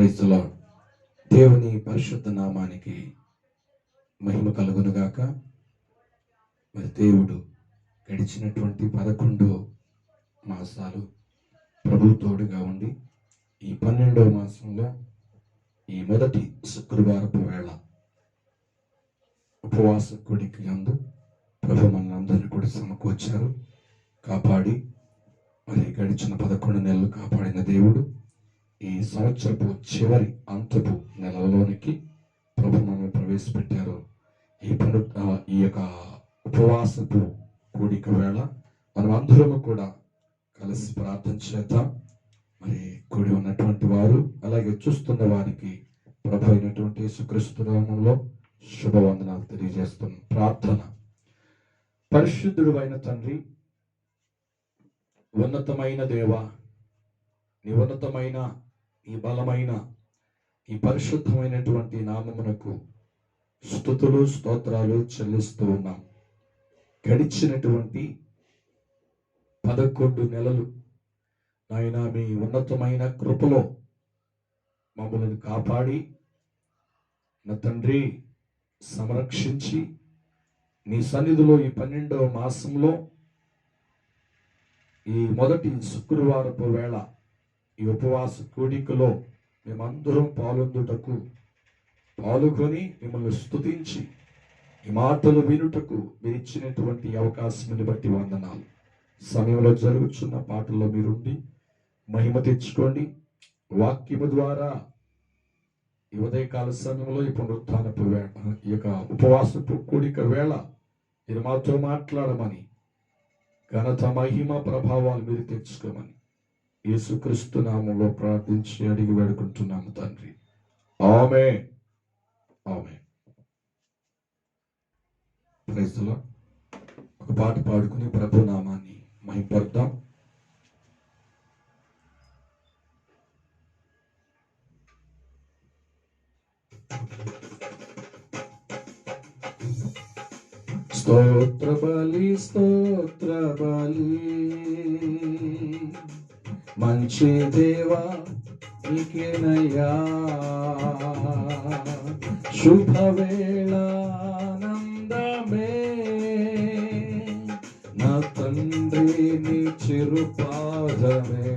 Praise the lord. దేవుని పరిశుద్ధ నామానికి మహిమ కలుగునుగాక. మరి దేవుడు గడిచినటువంటి 11 మాసాలు ప్రభు తోడుగా ఉండి ఈ 12వ మాసంలో ఈ మొదటి శుక్రవారపు వేళ ఉపవాస కూడికి యందు ప్రభు మనందరినీ కూడా సమకూర్చారు, కాపాడి మరి గడిచిన 11 నెలలు కాపాడిన దేవుడు ఈ సంవత్సరపు చివరి అంతపు నెలలోనికి ప్రభు మనల్ని ప్రవేశపెట్టారు. ఈ యొక్క ఉపవాసపు కూడిక వేళ మనం అందరము కూడా కలిసి ప్రార్థన చేద్దాం. మరి కూడి ఉన్నటువంటి వారు అలాగే చూస్తున్న వారికి ప్రభు అయినటువంటి యేసుక్రీస్తు నామములో శుభవందనాలు తెలియజేస్తున్నాం. ప్రార్థన. పరిశుద్ధుడు అయిన తండ్రి, ఉన్నతమైన దేవా, నీ ఉన్నతమైన ఈ బలమైన ఈ పరిశుద్ధమైనటువంటి నామమునకు స్తుతులు స్తోత్రాలు చెల్లిస్తూ ఉన్నాం. గడిచినటువంటి 11 నెలలు నాయన మీ ఉన్నతమైన కృపలో మమ్మల్ని కాపాడి నా తండ్రి సంరక్షించి నీ సన్నిధిలో ఈ 12వ మాసంలో ఈ మొదటి శుక్రవారపు వేళ ఈ ఉపవాస కూడికలో మేమందరం పాల్గొని మిమ్మల్ని స్తుతించి ఈ మాటలు వినుటకు మీరు ఇచ్చినటువంటి అవకాశాన్ని బట్టి వందనాలు. సమయంలో జరుగుతున్న పాటల్లో మీరుండి మహిమ తెచ్చుకోండి. వాక్యము ద్వారా ఈ ఉదయకాల సమయంలో ఈ పునరుత్థానపు వేళ, ఈ యొక్క ఉపవాసపు కూడిక వేళ మీరు మాతో మాట్లాడమని, ఘనత మహిమ ప్రభావాలు మీరు తెచ్చుకోమని యేసుక్రీస్తు నామములో ప్రార్థించి అడిగి వేడుకుంటున్నాము తండ్రి. Amen. Amen. Praise the lord. ఒక పాట పాడుకుని ప్రభు నామాన్ని మహిమపడతాం. స్తోత్ర బలి స్తోత్ర బలి మంచి దేవా నీకేనయ్యా, శుభవేళ ఆనందమే నా తండ్రి నీ చిరుపాదమే,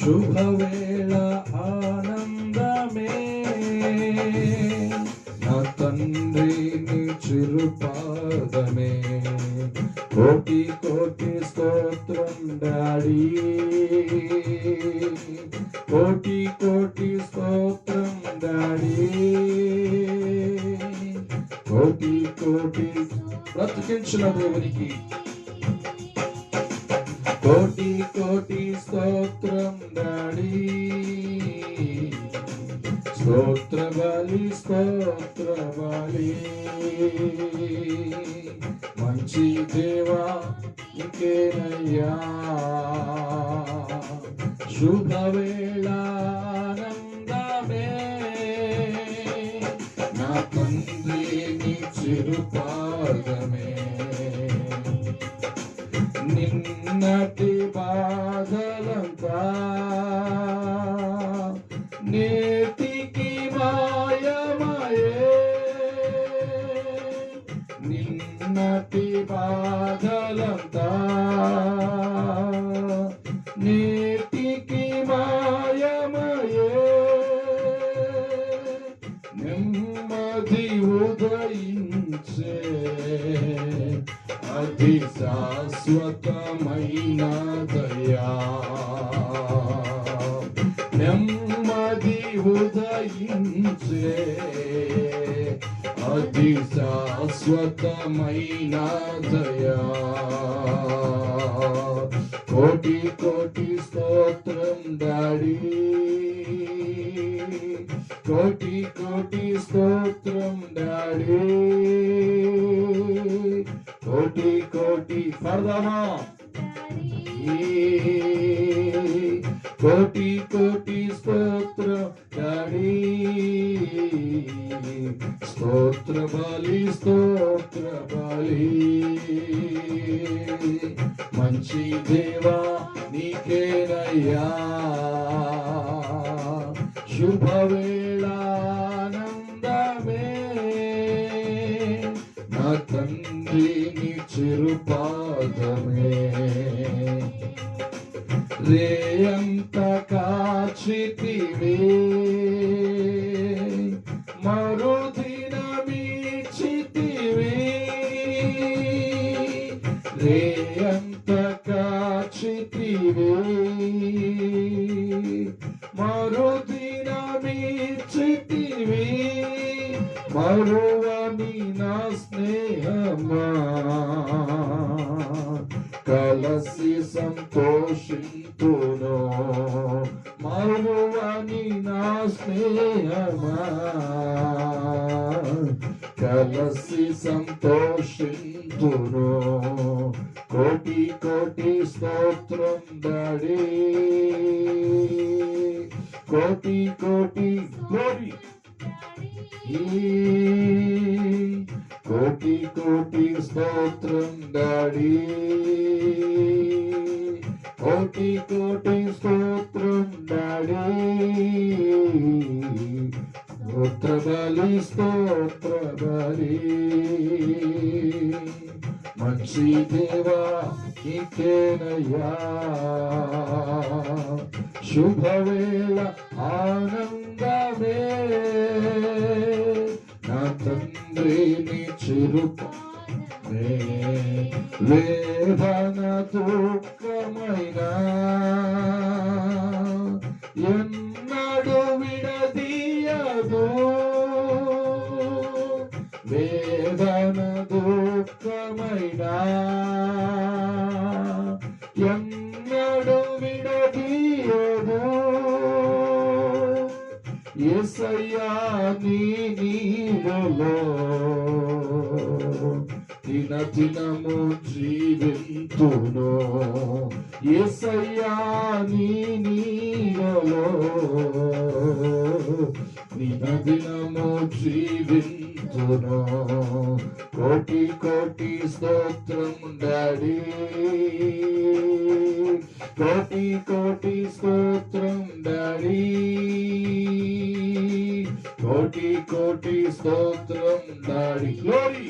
శుభవేళ ఆనందమే నా తండ్రి నీ చిరుపాదమే. కోటి కోటి స్తోత్రం డాడీ, కోటి కోటి స్తోత్రం డాడీ, కోటి కోటి బ్రతికించిన దేవునికి కోటి కోటి స్తోత్రం డాడీ, స్తోత్ర బలి స్తోత్ర బలి మంచి దేవా నీకేనయ్యా, శుభవేళ ఆనందమే నా తండ్రి నీ చిరుపాదమే, నిన్నటి బాధలంతా నేటికి మాయమయే, నిన్నటి బాధలంతా నేటికి మాయమయే, నెమ్మది ఉదయించే అది శాశ్వతమైన దయా, నెమ్మది ఉదయించే అది శాశ్వతమైన దయా, కోటి కోటి స్తోత్రం డాడీ, కోటి కోటి స్తోత్రం డాడీ, కోటి కోటి పడదామా, కోటి కోటి స్తోత్రం డాడీ, స్తోత్ర బలి స్తోత్ర బలి మంచి దేవా నీకేనయ్యా, శుభవేళ ఆనందమే నా తండ్రి నీ చిరుపాదమే రేయంత కాచితివే మరుదినమీచితివే రేయంత కాచితివే మరుదినమీచితివే మరువని నా స్నేహమా కలసి సంతోషింతును మరువని నా స్నేహమా కలసి సంతోషింతును కోటి కోటి స్తోత్రం డాడీ కోటి కోటి గ్లోరీ కోటి కోటి స్తోత్రం డాడీ కోటి కోటి స్తోత్రం డాడీ స్తోత్ర బలి మంచి దేవా నీకేనయ్యా శుభవేళ ఆనందమే నా తండ్రి నీ చిరుపమే వేదన దుఃఖమైన ఎన్నడు విడదీయదు వేదన దుఃఖమైన ఎన్నడు విడదీయదు యేసయ్యా నీ నీడలో దిన దినము జీవింతును యేసయ్యా నీ నీడలో దిన దినము జీవింతును కోటి కోటి స్తోత్రం డాడీ కోటి కోటి స్తోత్రం డాడీ కోటి కోటి స్తోత్రం డాడీ గ్లోరీ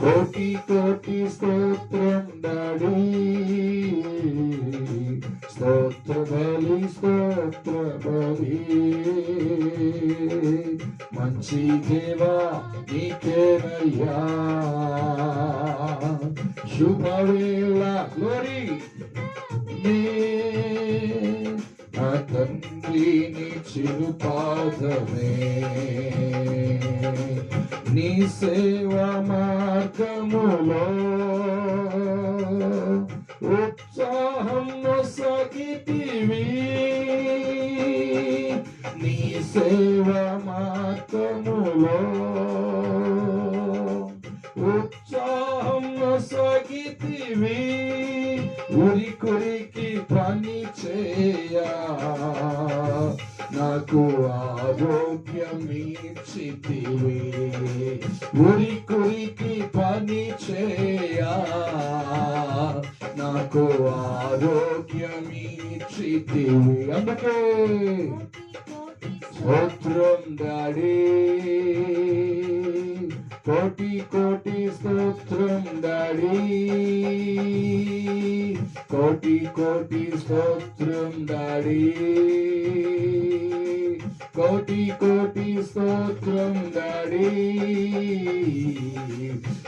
కోటి కోటి స్తోత్రం డాడీ స్తోత్ర బలి మంచి దేవా నీకేనయ్యా శుభవేళ గ్లోరీ నా తండ్రి నీ చిరుపాదమే నీ సేవా మార్గములో ఉత్సాహం నొసగితివి నీ సేవా మార్గములో ఉత్సాహం నొసగితివి ఉరి కొరికి పని చేయా నాకు ఆరోగ్యమిచ్చితివి ఉరి కొరికి పని చేయా నాకు ఆరోగ్యమిచ్చితివి అందుకే స్తోత్రం డాడీ కోటి కోటి స్తోత్రం డాడీ కోటి కోటి స్తోత్రం డాడీ కోటి కోటి స్తోత్రం డాడీ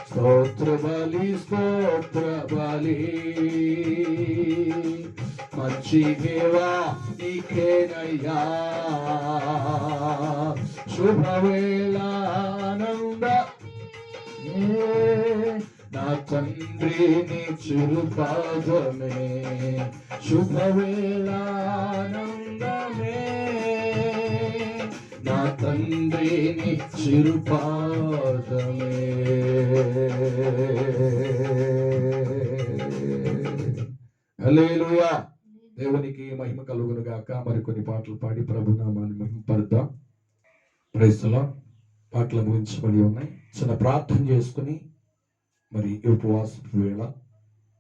స్తోత్ర బలి మంచి దేవా నీకేనయ్యా శుభవేళ ఆనంద నా తండ్రి నీ చిరుపాదమే శుభవేళ ఆనందమే నా తండ్రి నీ చిరుపాదమే హల్లెలూయా దేవునికి మహిమ కలుగును గాక. మరికొన్ని పాటలు పాడి ప్రభు నామాన్ని మహిమపరుద్దాం. Praise the lord. పాటలు ముగించబడి ఉన్నాయి. చిన్న ప్రార్థన చేసుకుని మరి ఈ ఉపవాస వేళ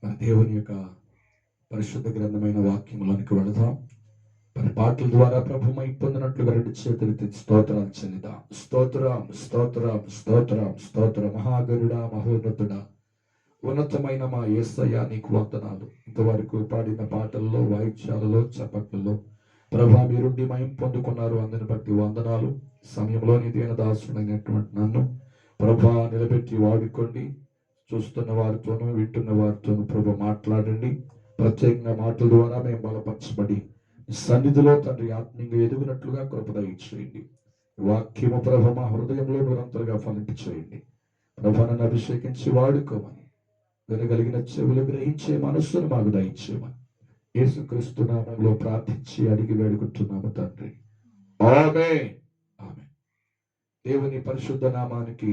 మరి దేవుని యొక్క పరిశుద్ధ గ్రంథమైన వాక్యములోనికి వెళదాం. మరి పాటల ద్వారా ప్రభు మహిమ పొందినట్లుగా రెండు చేతులు ఎత్తి స్తోత్రాలు చెల్లిద్దాం. స్తోత్రం స్తోత్రం స్తోత్రం స్తోత్రం. మహాగరుడా, మహోన్నతుడా, ఉన్నతమైన మా యేసయ్య నీకు వందనాలు. ఇంతవరకు పాడిన పాటల్లో, వాయిద్యాలలో, చప్పట్లలో ప్రభా మీరుండి మహిమ పొందుకున్నారు. అందరిని బట్టి వందనాలు. సమయంలో నీ దీన దాసుడైనటువంటి నన్ను ప్రభా నిలబెట్టి వాడుకోండి. చూస్తున్న వారితోనూ వింటున్న వారితోనూ ప్రభు మాట్లాడండి. ప్రత్యేకంగా మాటల ద్వారా మేము బలపరచబడి సన్నిధిలో తండ్రి ఆత్మీయంగా ఎదుగునట్లుగా కృప దయచేయండి. వాక్యము ప్రభ మా హృదయంలో నిరంతరంగా ఫలింపచేయండి. ప్రభా నన్ను అభిషేకించి వాడుకోమని, వినగలిగిన చెవులు గ్రహించే మనస్సును మాకు దయచేయమని యేసుక్రీస్తు నామములో ప్రార్థించి అడిగి వేడుకుంటున్నాము తండ్రి. ఆమేన్. ఆమేన్. దేవుని పరిశుద్ధ నామానికి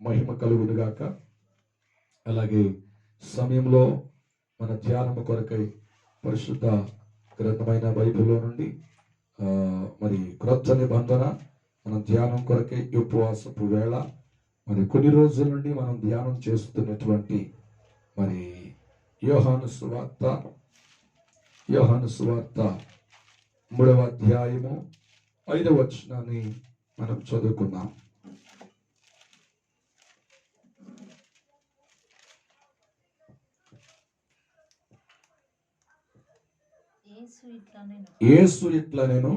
మహిమ కలుగునుగాక. అలాగే సమయంలో మన ధ్యానము కొరకై పరిశుద్ధ గ్రంథమైన బైబిల్లో నుండి మరి క్రొత్త నిబంధన మన ధ్యానం కొరకై ఉపవాసపు వేళ మరి కొన్ని రోజుల నుండి మనం ధ్యానం చేస్తున్నటువంటి మరి యోహాను సువార్త 3వ అధ్యాయము 5వ వచనాన్ని మనం చదువుకుందాం. యేసు ఇట్లా నేను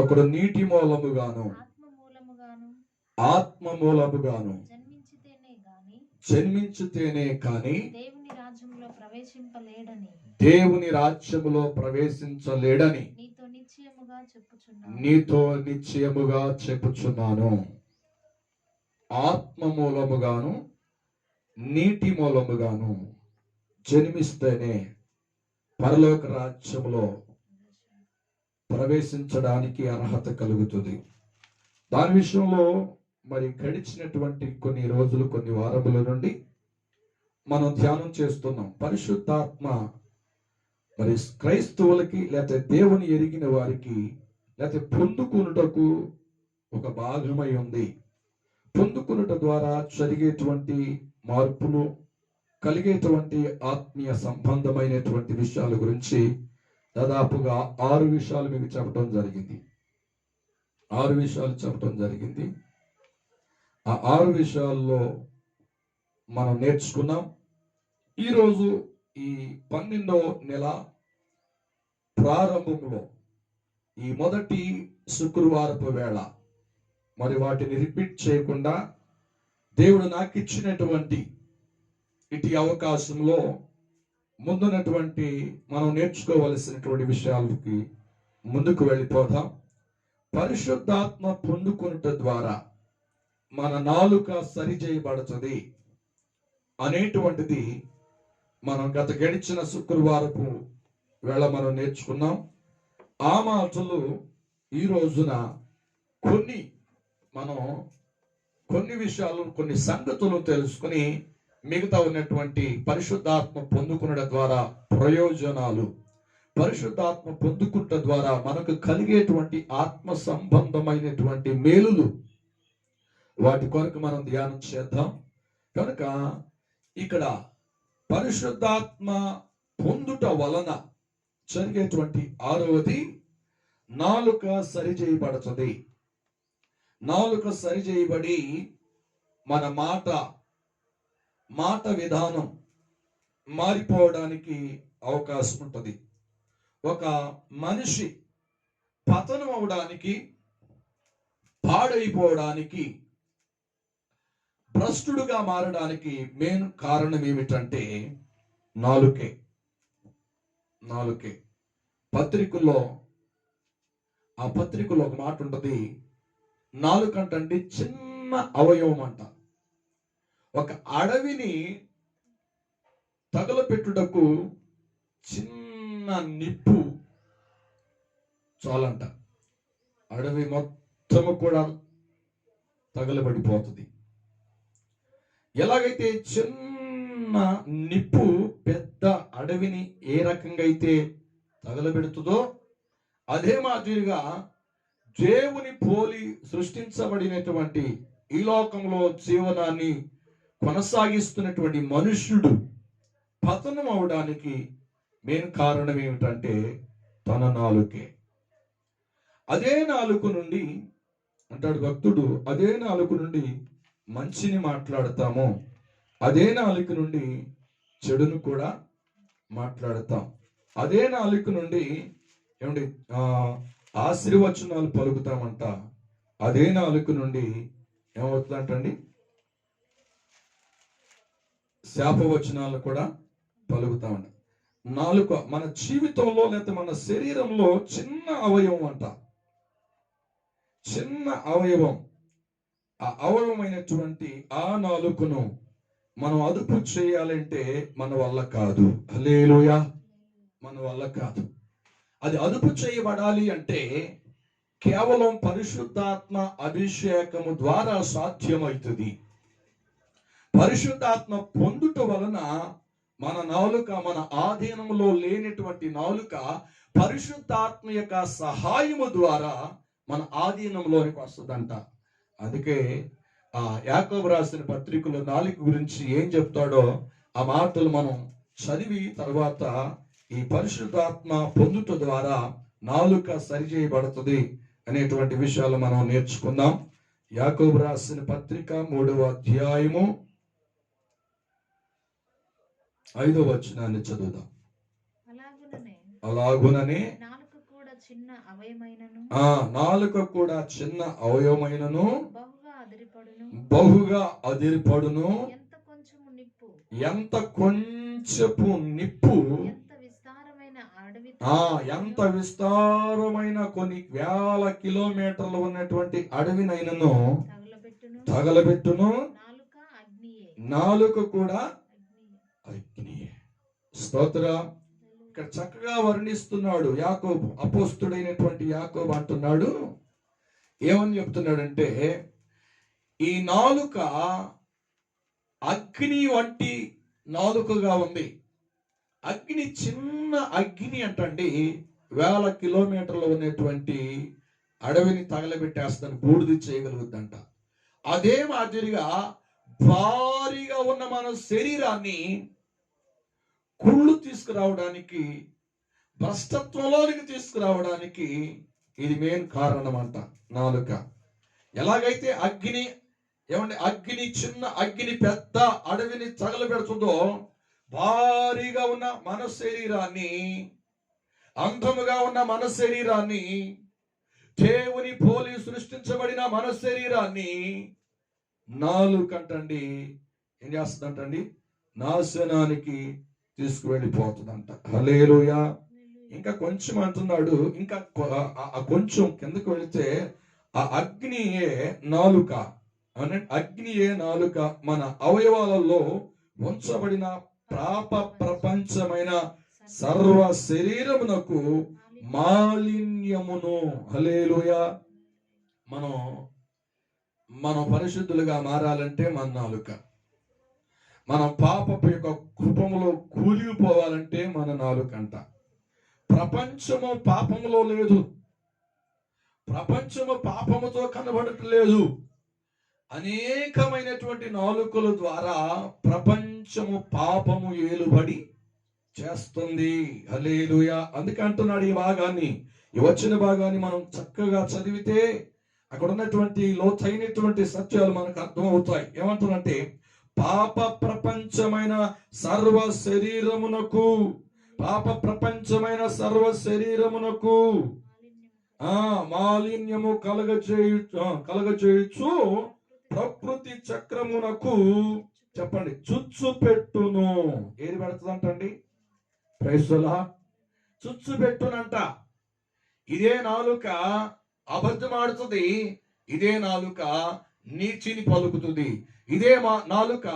ఒకడు నీటి మూలముగాను ఆత్మ మూలముగాను జన్మించితేనే కాని దేవుని రాజ్యములో ప్రవేశించలేడని నీతో నిశ్చయముగా చెప్పుచున్నాను. ఆత్మ మూలముగాను నీటి మూలముగాను జన్మిస్తేనే పరలోక రాజ్యములో ప్రవేశించడానికి అర్హత కలుగుతుంది. దాని విషయంలో మరి గడిచినటువంటి కొన్ని రోజులు, కొన్ని వారముల నుండి మనం ధ్యానం చేస్తున్నాం. పరిశుద్ధాత్మ మరి క్రైస్తవులకి లేకపోతే దేవుని ఎరిగిన వారికి లేకపోతే పొందుకునుటకు ఒక భాగమై ఉంది. పొందుకునుట ద్వారా జరిగేటువంటి మార్పులు, కలిగేటువంటి ఆత్మీయ సంబంధమైనటువంటి విషయాల గురించి దాదాపుగా 6 విషయాలు మీకు చెప్పడం జరిగింది. 6 విషయాలు చెప్పడం జరిగింది. ఆ 6 విషయాల్లో మనం నేర్చుకున్నాం. ఈరోజు ఈ 12వ నెల ప్రారంభంలో ఈ మొదటి శుక్రవారపు వేళ మరి వాటిని రిపీట్ చేయకుండా దేవుడు నాకు ఇచ్చినటువంటి ఇటు అవకాశంలో ముందున్నటువంటి మనం నేర్చుకోవలసినటువంటి విషయాలకి ముందుకు వెళ్ళిపోదాం. పరిశుద్ధాత్మ పొందుకొనుట ద్వారా మన నాలుక సరిచేయబడుతుంది అనేటువంటిది మనం గత గడిచిన శుక్రవారపు వేళ మనం నేర్చుకున్నాం. ఆ మాటలు ఈ రోజున కొన్ని విషయాలు, కొన్ని సంగతులు తెలుసుకుని మిగతా ఉన్నటువంటి పరిశుద్ధాత్మ పొందుకునడం ద్వారా ప్రయోజనాలు, పరిశుద్ధాత్మ పొందుకుట ద్వారా మనకు కలిగేటువంటి ఆత్మ సంబంధమైనటువంటి మేలులు, వాటి కొరకు మనం ధ్యానం చేద్దాం. కనుక ఇక్కడ పరిశుద్ధాత్మ పొందుట వలన జరిగేటువంటి 6వది నాలుక సరిచేయబడుతుంది. నాలుక సరిచేయబడి మన మాట విధానం మారిపోవడానికి అవకాశం ఉంటుంది. ఒక మనిషి పతనం అవడానికి, పాడైపోవడానికి, భ్రష్టుడుగా మారడానికి మెయిన్ కారణం ఏమిటంటే నాలుకే. పత్రికల్లో ఒక మాట ఉంటుంది, నాలుకంటే చిన్న అవయవం అంట. ఒక అడవిని తగలపెట్టుటకు చిన్న నిప్పు చాలంట. అడవి మొత్తము కూడా తగలబడిపోతుంది. ఎలాగైతే చిన్న నిప్పు పెద్ద అడవిని ఏ రకంగా అయితే తగలబెడుతుందో, అదే మాదిరిగా దేవుని పోలి సృష్టించబడినటువంటి ఈ లోకంలో జీవనాన్ని కొనసాగిస్తున్నటువంటి మనుష్యుడు పతనం అవడానికి మెయిన్ కారణం ఏమిటంటే తన నాలుకే. అదే నాలుక నుండి అంటాడు భక్తుడు, అదే నాలుక నుండి మంచిని మాట్లాడతాము, అదే నాలుక నుండి చెడును కూడా మాట్లాడతాం. అదే నాలుక నుండి ఏమండి ఆశీర్వచనాలు పలుకుతామంట. అదే నాలుక నుండి ఏమవుతుందంటండి, శాపవచనాలు కూడా పలుకుతామంట. నాలుక మన జీవితంలో లేదా మన శరీరంలో చిన్న అవయవం అంట, చిన్న అవయవం. ఆ అవయవమైనటువంటి ఆ నాలుకను మనం అదుపు చేయాలంటే మన వల్ల కాదు. హల్లెలూయా. మన వల్ల కాదు. అది అదుపు చేయబడాలి అంటే కేవలం పరిశుద్ధాత్మ అభిషేకము ద్వారా సాధ్యమవుతుంది. పరిశుద్ధాత్మ పొందుట వలన మన నాలుక, మన ఆధీనంలో లేనటువంటి నాలుక పరిశుద్ధాత్మ యొక్క సహాయము ద్వారా మన ఆధీనంలోనికి వస్తుందంట. అందుకే యాకోబు రాసిన పత్రికలో నాలుక గురించి ఏం చెప్తాడో ఆ మాటలు మనం చదివి తర్వాత ఈ పరిశుద్ధాత్మ పొందుట ద్వారా నాలుక సరిచేయబడుతుంది అనేటువంటి విషయాలు మనం నేర్చుకుందాం. యాకోబు రాసిన పత్రిక 3వ అధ్యాయము 5వ వచనాన్ని చదువుదాం. అలాగుననే నాలుక కూడా చిన్న అవయవమైనను బహుగా అదిరిపడును. ఎంత కొంచెపు నిప్పు ఎంత విస్తారమైన కొన్ని వేల కిలోమీటర్లు ఉన్నటువంటి అడవినైనను తగలబెట్టును. నాలుక కూడా అగ్నియే. స్తోత్రం. ఇక్కడ చక్కగా వర్ణిస్తున్నాడు యాకోబు, అపోస్తుడైనటువంటి యాకోబు అంటున్నాడు. ఏమని చెప్తున్నాడంటే, ఈ నాలుక అగ్ని వంటి నాలుకగా ఉంది. అగ్ని చిన్న అగ్ని అంటండి, వేల కిలోమీటర్లు ఉన్నటువంటి అడవిని తగలబెట్టేస్తాను, బూడిద చేయగలుగుద్దంట. అదే మాదిరిగా భారీగా ఉన్న మన శరీరాన్ని కుళ్ళు తీసుకురావడానికి, భ్రష్టత్వంలోనికి తీసుకురావడానికి ఇది మెయిన్ కారణం అంట నాలుక. ఎలాగైతే అగ్ని చిన్న అగ్ని పెద్ద అడవిని తగలబెడుతుందో, భారీగా ఉన్న మన శరీరాన్ని, అందముగా ఉన్న మన శరీరాన్ని, దేవుని పోలి సృష్టించబడిన మన శరీరాన్ని నాలుకంటండి ఏం చేస్తుందంటండి, నాశనానికి తీసుకువెళ్ళిపోతుందంట. హల్లెలూయా. ఇంకా కొంచెం అంటున్నాడు, ఇంకా కొంచెం కిందకు వెళితే ఆ అగ్నియే నాలుక. అగ్నియే నాలుక మన అవయవాలలో ఉంచబడిన పాప ప్రపంచమైన సర్వ శరీరమునకు మాలిన్యమును. హల్లెలూయా. మనం పరిశుద్ధులుగా మారాలంటే మన నాలుక, మనం పాపపు యొక్క కృపములో కూలిపోవాలంటే మన నాలుకంట. ప్రపంచము పాపములో లేదు, ప్రపంచము పాపముతో కనబడట్లేదు. అనేకమైనటువంటి నాలుకల ద్వారా ప్రపంచము పాపము ఏలుబడి చేస్తుంది. హల్లెలూయా. అందుకే అంటున్నాడు ఈ భాగాన్ని, ఈ వచ్చిన భాగాన్ని మనం చక్కగా చదివితే అక్కడ ఉన్నటువంటి లోతైనటువంటి సత్యాలు మనకు అర్థమవుతాయి. ఏమంటున్నంటే, పాప ప్రపంచమైన సర్వ శరీరమునకు, పాప ప్రపంచమైన సర్వ శరీరమునకు మాలిన్యము కలగచేయచ్చు ప్రకృతి చక్రమునకు, చెప్పండి, చుచ్చు పెట్టును. ఏది పెడుతుందంటండి? ప్రైస్తులా. చుచ్చు పెట్టునంట. ఇదే నాలుక అబద్ధమాడుతుంది, ఇదే నాలుక నీతిని పలుకుతుంది, ఇదే నాలుక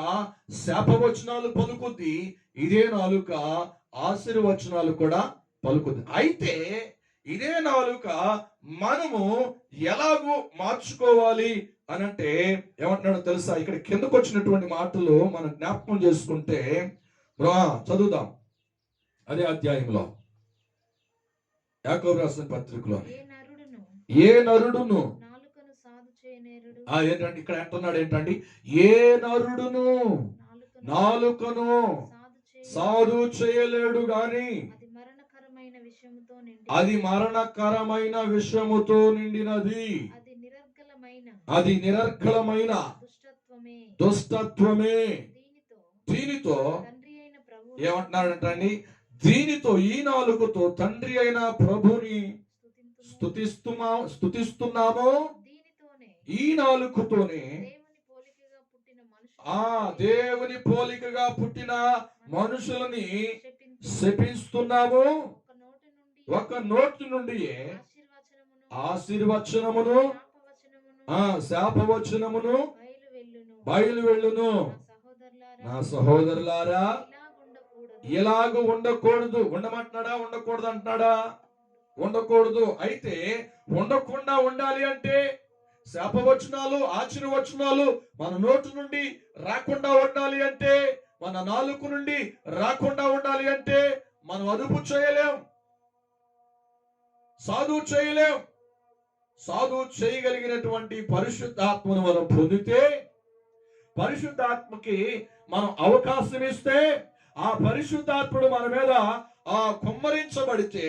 శాపవచనాలు పలుకుద్ది, ఇదే నాలుక ఆశీర్వచనాలు కూడా పలుకుద్ది. అయితే ఇదే నాలుక మనము ఎలాగో మార్చుకోవాలి అనంటే ఏమంటున్నాడో తెలుసా? ఇక్కడ కిందకు వచ్చినటువంటి మాటలు మనం జ్ఞాపకం చేసుకుంటే చదువుదాం. అదే అధ్యాయంలో యాకోబు రాసిన పత్రికలో, ఏ నరుడును ఏంటండి ఇక్కడ అంటున్నాడు, ఏంటండి? ఏ నరుడును నాలుకను సాధు చేయలేడు గాని అది మరణకరమైన విషముతో నిండినది. అది నిరర్గళమైన దుష్టత్వమే. దీనితో ఏమంటున్నాడంటండి, దీనితో ఈ నాలుగుతో తండ్రి అయిన ప్రభుని స్తుతిస్తున్నాము. ఈ నాలుగుతోనే దేవుని పోలికగా పుట్టిన మనుషులని శపిస్తున్నాము. ఒక నోటి నుండి ఆశీర్వచనమును శాపవచనమును బయలు వెళ్ళును. నా సహోదరులారా, ఇలాగ ఉండకూడదు. ఉండమంటున్నాడా? ఉండకూడదు అంటున్నాడా? ఉండకూడదు. అయితే ఉండకుండా ఉండాలి అంటే శాపవచనాలు, ఆశీర్వచనాలు మన నోటి నుండి రాకుండా ఉండాలి అంటే, మన నాలుక నుండి రాకుండా ఉండాలి అంటే మనం అదుపు చేయలేం, సాధువు చేయలేం. సాధువు చేయగలిగినటువంటి పరిశుద్ధాత్మను మనం పొందితే, పరిశుద్ధాత్మకి మనం అవకాశం ఇస్తే, ఆ పరిశుద్ధాత్ముడు మన మీద కుమ్మరించబడితే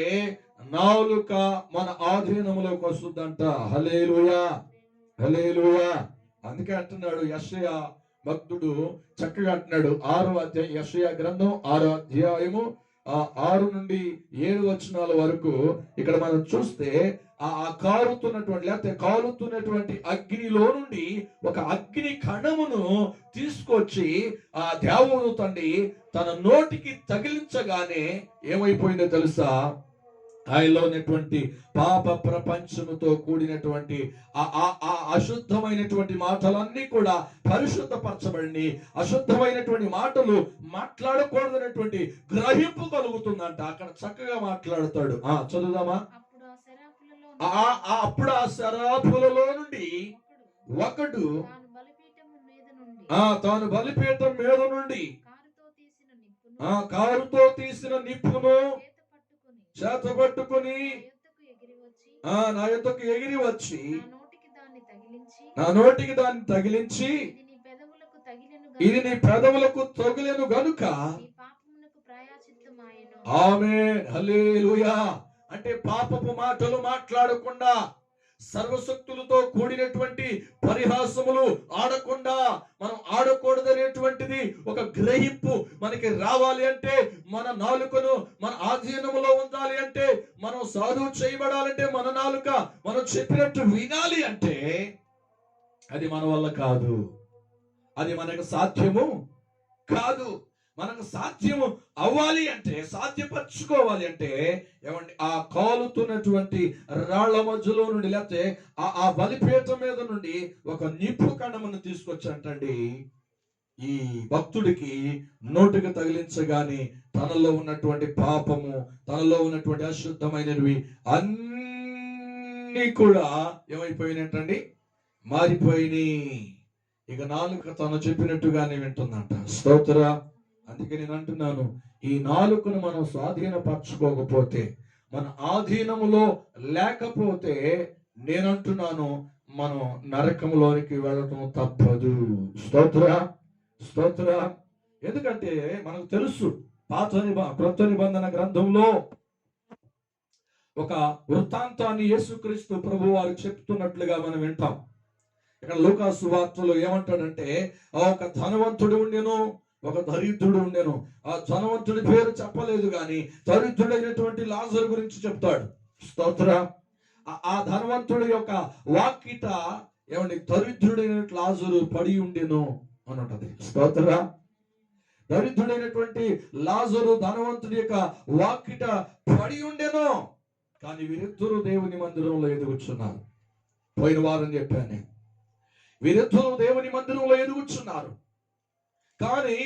నాలుక మన ఆధీనంలోకి వస్తుందంట. హల్లెలూయా, హల్లెలూయా. అందుకే అంటున్నాడు యెషయా భక్తుడు, చక్కగా అంటున్నాడు 6వ అధ్యాయం, యెషయా గ్రంథం 6వ అధ్యాయము 6 నుండి 7 వచనాల వరకు ఇక్కడ మనం చూస్తే, ఆ కాలుతున్నటువంటి లేకపోతే కాలుతున్నటువంటి అగ్నిలో నుండి ఒక అగ్ని కణమును తీసుకొచ్చి ఆ దేవుడు తండ్రి తన నోటికి తగిలించగానే ఏమైపోయిందో తెలుసా? ఆయనలో ఉన్నటువంటి పాప ప్రపంచముతో కూడినటువంటి ఆ అశుద్ధమైనటువంటి మాటలన్నీ కూడా పరిశుద్ధపరచబడి, అశుద్ధమైనటువంటి మాటలు మాట్లాడకూడదనేటువంటి గ్రహింపు కలుగుతుందంట. అక్కడ చక్కగా మాట్లాడతాడు. చదువుదామా? అప్పుడు ఆ శరాపులలో నుండి ఒకడు తాను బలిపీఠం మీద నుండి కారుతో తీసిన నిప్పును చేత పట్టుకుని నా యొద్దకు ఎగిరి వచ్చి నా నోటికి దాన్ని తగిలించి, ఇది నీ పెదవులకు తగిలెను గనుక ఆమేన్, హల్లెలూయా. అంటే పాపపు మాటలు మాట్లాడకుండా, సర్వశక్తులతో కూడినటువంటి పరిహాసములు ఆడకుండా, మనం ఆడకూడదనేటువంటిది ఒక గ్రహింపు మనకి రావాలి అంటే, మన నాలుకను మన ఆధీనములో ఉండాలి అంటే, మనం సాధువు చేయబడాలంటే మన నాలుక మనం చెప్పినట్టు వినాలి అంటే అది మన వల్ల కాదు, అది మనకు సాధ్యము కాదు. మనకు సాధ్యము అవ్వాలి అంటే, సాధ్యపరచుకోవాలి అంటే ఏమండి, ఆ కాలుతున్నటువంటి రాళ్ల మధ్యలో నుండి లేకపోతే ఆ బలిపీఠం మీద నుండి ఒక నిప్పు కణమును తీసుకొచ్చంటండి ఈ భక్తుడికి నోటికి తగిలించగానే తనలో ఉన్నటువంటి పాపము, తనలో ఉన్నటువంటి అశుద్ధమైనవి అన్ని కూడా ఏమైపోయినట్టండి, మారిపోయినాయి. ఇక నాలుక తను చెప్పినట్టుగానే వింటుందంట. స్తోత్ర. అందుకే నేను అంటున్నాను, ఈ నాలుకను మనం స్వాధీనపరచుకోకపోతే, మన ఆధీనములో లేకపోతే, నేనంటున్నాను మనం నరకంలోనికి వెళ్ళటం తప్పదు. స్తోత్ర, స్తోత్ర. ఎందుకంటే మనకు తెలుసు, క్రొత్త నిబంధన గ్రంథంలో ఒక వృత్తాంతాన్ని యేసుక్రీస్తు ప్రభు వారు చెప్తున్నట్లుగా మనం వింటాం. ఇక్కడ లూకా సువార్తలో ఏమంటాడంటే, ఒక ధనవంతుడు ఉండెను, ఒక దరిద్రుడు ఉండెను. ఆ ధనవంతుడి పేరు చెప్పలేదు కానీ దరిద్రుడైనటువంటి లాజరు గురించి చెప్తాడు. స్తోత్ర. ఆ ధనవంతుడి యొక్క వాకిట ఏమండి, దరిద్రుడైన లాజరు పడి ఉండెను అని ఉంటది. స్తోత్ర. దరిద్రుడైనటువంటి లాజరు ధనవంతుడి యొక్క వాకిట పడి ఉండెను, కానీ వీరిద్దరూ దేవుని మందిరంలో ఎదుగుచున్నారు. పోయిన వారం చెప్పాను, వీరిద్దరూ దేవుని మందిరంలో ఎదుగుచున్నారు. కానీ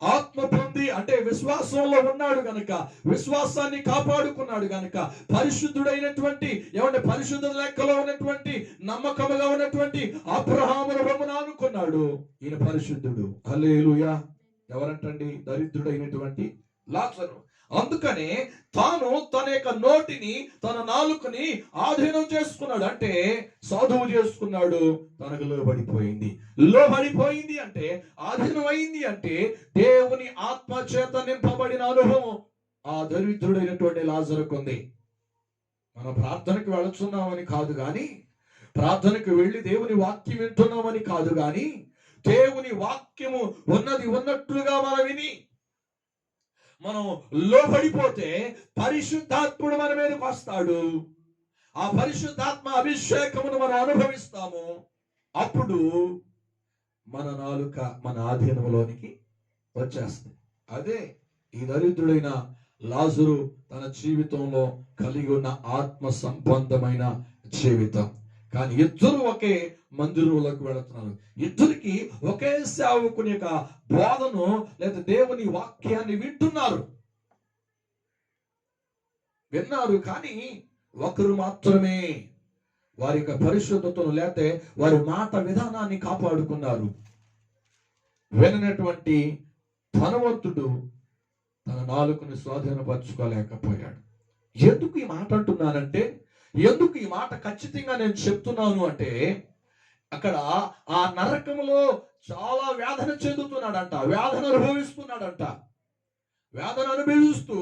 ఆత్మ పొంది అంటే విశ్వాసంలో ఉన్నాడు గనుక, విశ్వాసాన్ని కాపాడుకున్నాడు గనుక, పరిశుద్ధుడైనటువంటి ఏమంటే పరిశుద్ధ లెక్కలో ఉన్నటువంటి నమ్మకముగా ఉన్నటువంటి అబ్రహామును రొమ్మున ఆనుకున్నాడు. ఈయన పరిశుద్ధుడు. హల్లెలూయా. ఎవరంటండి? దరిద్రుడైనటువంటి లాజరు. అందుకనే తాను తన యొక్క నోటిని, తన నాలుకని ఆధీనం చేసుకున్నాడు. అంటే సాధువు చేసుకున్నాడు. తనకు లోబడిపోయింది అంటే, ఆధీనం అయింది అంటే దేవుని ఆత్మ చేత నింపబడిన అనుభవం ఆ దరిద్రుడైనటువంటి లాజరుకు ఉంది. మనం ప్రార్థనకు వెళుతున్నామని కాదు కానీ, ప్రార్థనకు వెళ్ళి దేవుని వాక్యం వింటున్నామని కాదు కానీ, దేవుని వాక్యము ఉన్నది ఉన్నట్లుగా మనం విని మనం లోబడిపోతే పరిశుద్ధాత్ముడు మన మీదకి వస్తాడు. ఆ పరిశుద్ధాత్మ అభిషేకమును మనం అనుభవిస్తాము. అప్పుడు మన నాలుక మన ఆధీనంలోనికి వచ్చేస్తుంది. అదే ఈ దరిద్రుడైన లాజరు తన జీవితంలో కలిగి ఉన్న ఆత్మ సంబంధమైన జీవితం. కానీ ఇద్దరు ఒకే మందిరంలోకి వెళుతున్నారు. ఇద్దరికి ఒకే సేవకుని యొక్క బోధను లేదా దేవుని వాక్యాన్ని విన్నారు. కానీ ఒకరు మాత్రమే వారి యొక్క పరిశుద్ధతను లేతే వారి మాట విధానాన్ని కాపాడుకున్నారు. విననటువంటి ధనవంతుడు తన నాలుకను స్వాధీనపరచుకోలేకపోయాడు. ఎందుకు ఈ మాట అంటున్నానంటే, ఎందుకు ఈ మాట ఖచ్చితంగా నేను చెప్తున్నాను అంటే, అక్కడ ఆ నరకములో చాలా వేదన చెందుతున్నాడంట, వేదన అనుభవిస్తున్నాడంట. వేదన అనుభవిస్తూ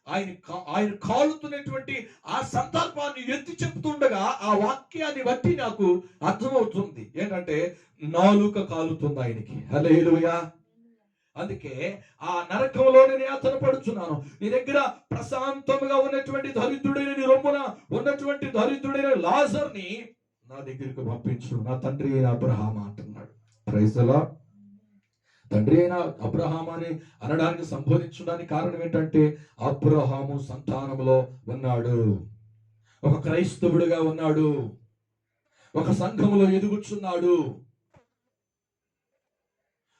ఆయన కాలుతున్నటువంటి ఆ సందర్భాన్ని ఎత్తి చెప్తుండగా ఆ వాక్యాన్ని బట్టి నాకు అర్థమవుతుంది ఏంటంటే, నాలుక కాలుతుంది ఆయనకి. హల్లెలూయా. అందుకే ఆ నరకంలో నేను యాతన పడుచున్నాను. నీ దగ్గర ప్రశాంతముగా ఉన్నటువంటి దరిద్రుడైన, నీ రొమ్మున ఉన్నటువంటి దరిద్రుడైన లాజర్ని నా దగ్గరికి పంపించు, నా తండ్రి అయిన అబ్రహాము అంటున్నాడు. Praise the lord. తండ్రి అయిన అబ్రహాము అని అనడానికి సంబోధించడానికి కారణం ఏంటంటే, అబ్రహాము సంతానములో ఉన్నాడు, ఒక క్రైస్తవుడిగా ఉన్నాడు, ఒక సంఘములో ఎదుగుచున్నాడు,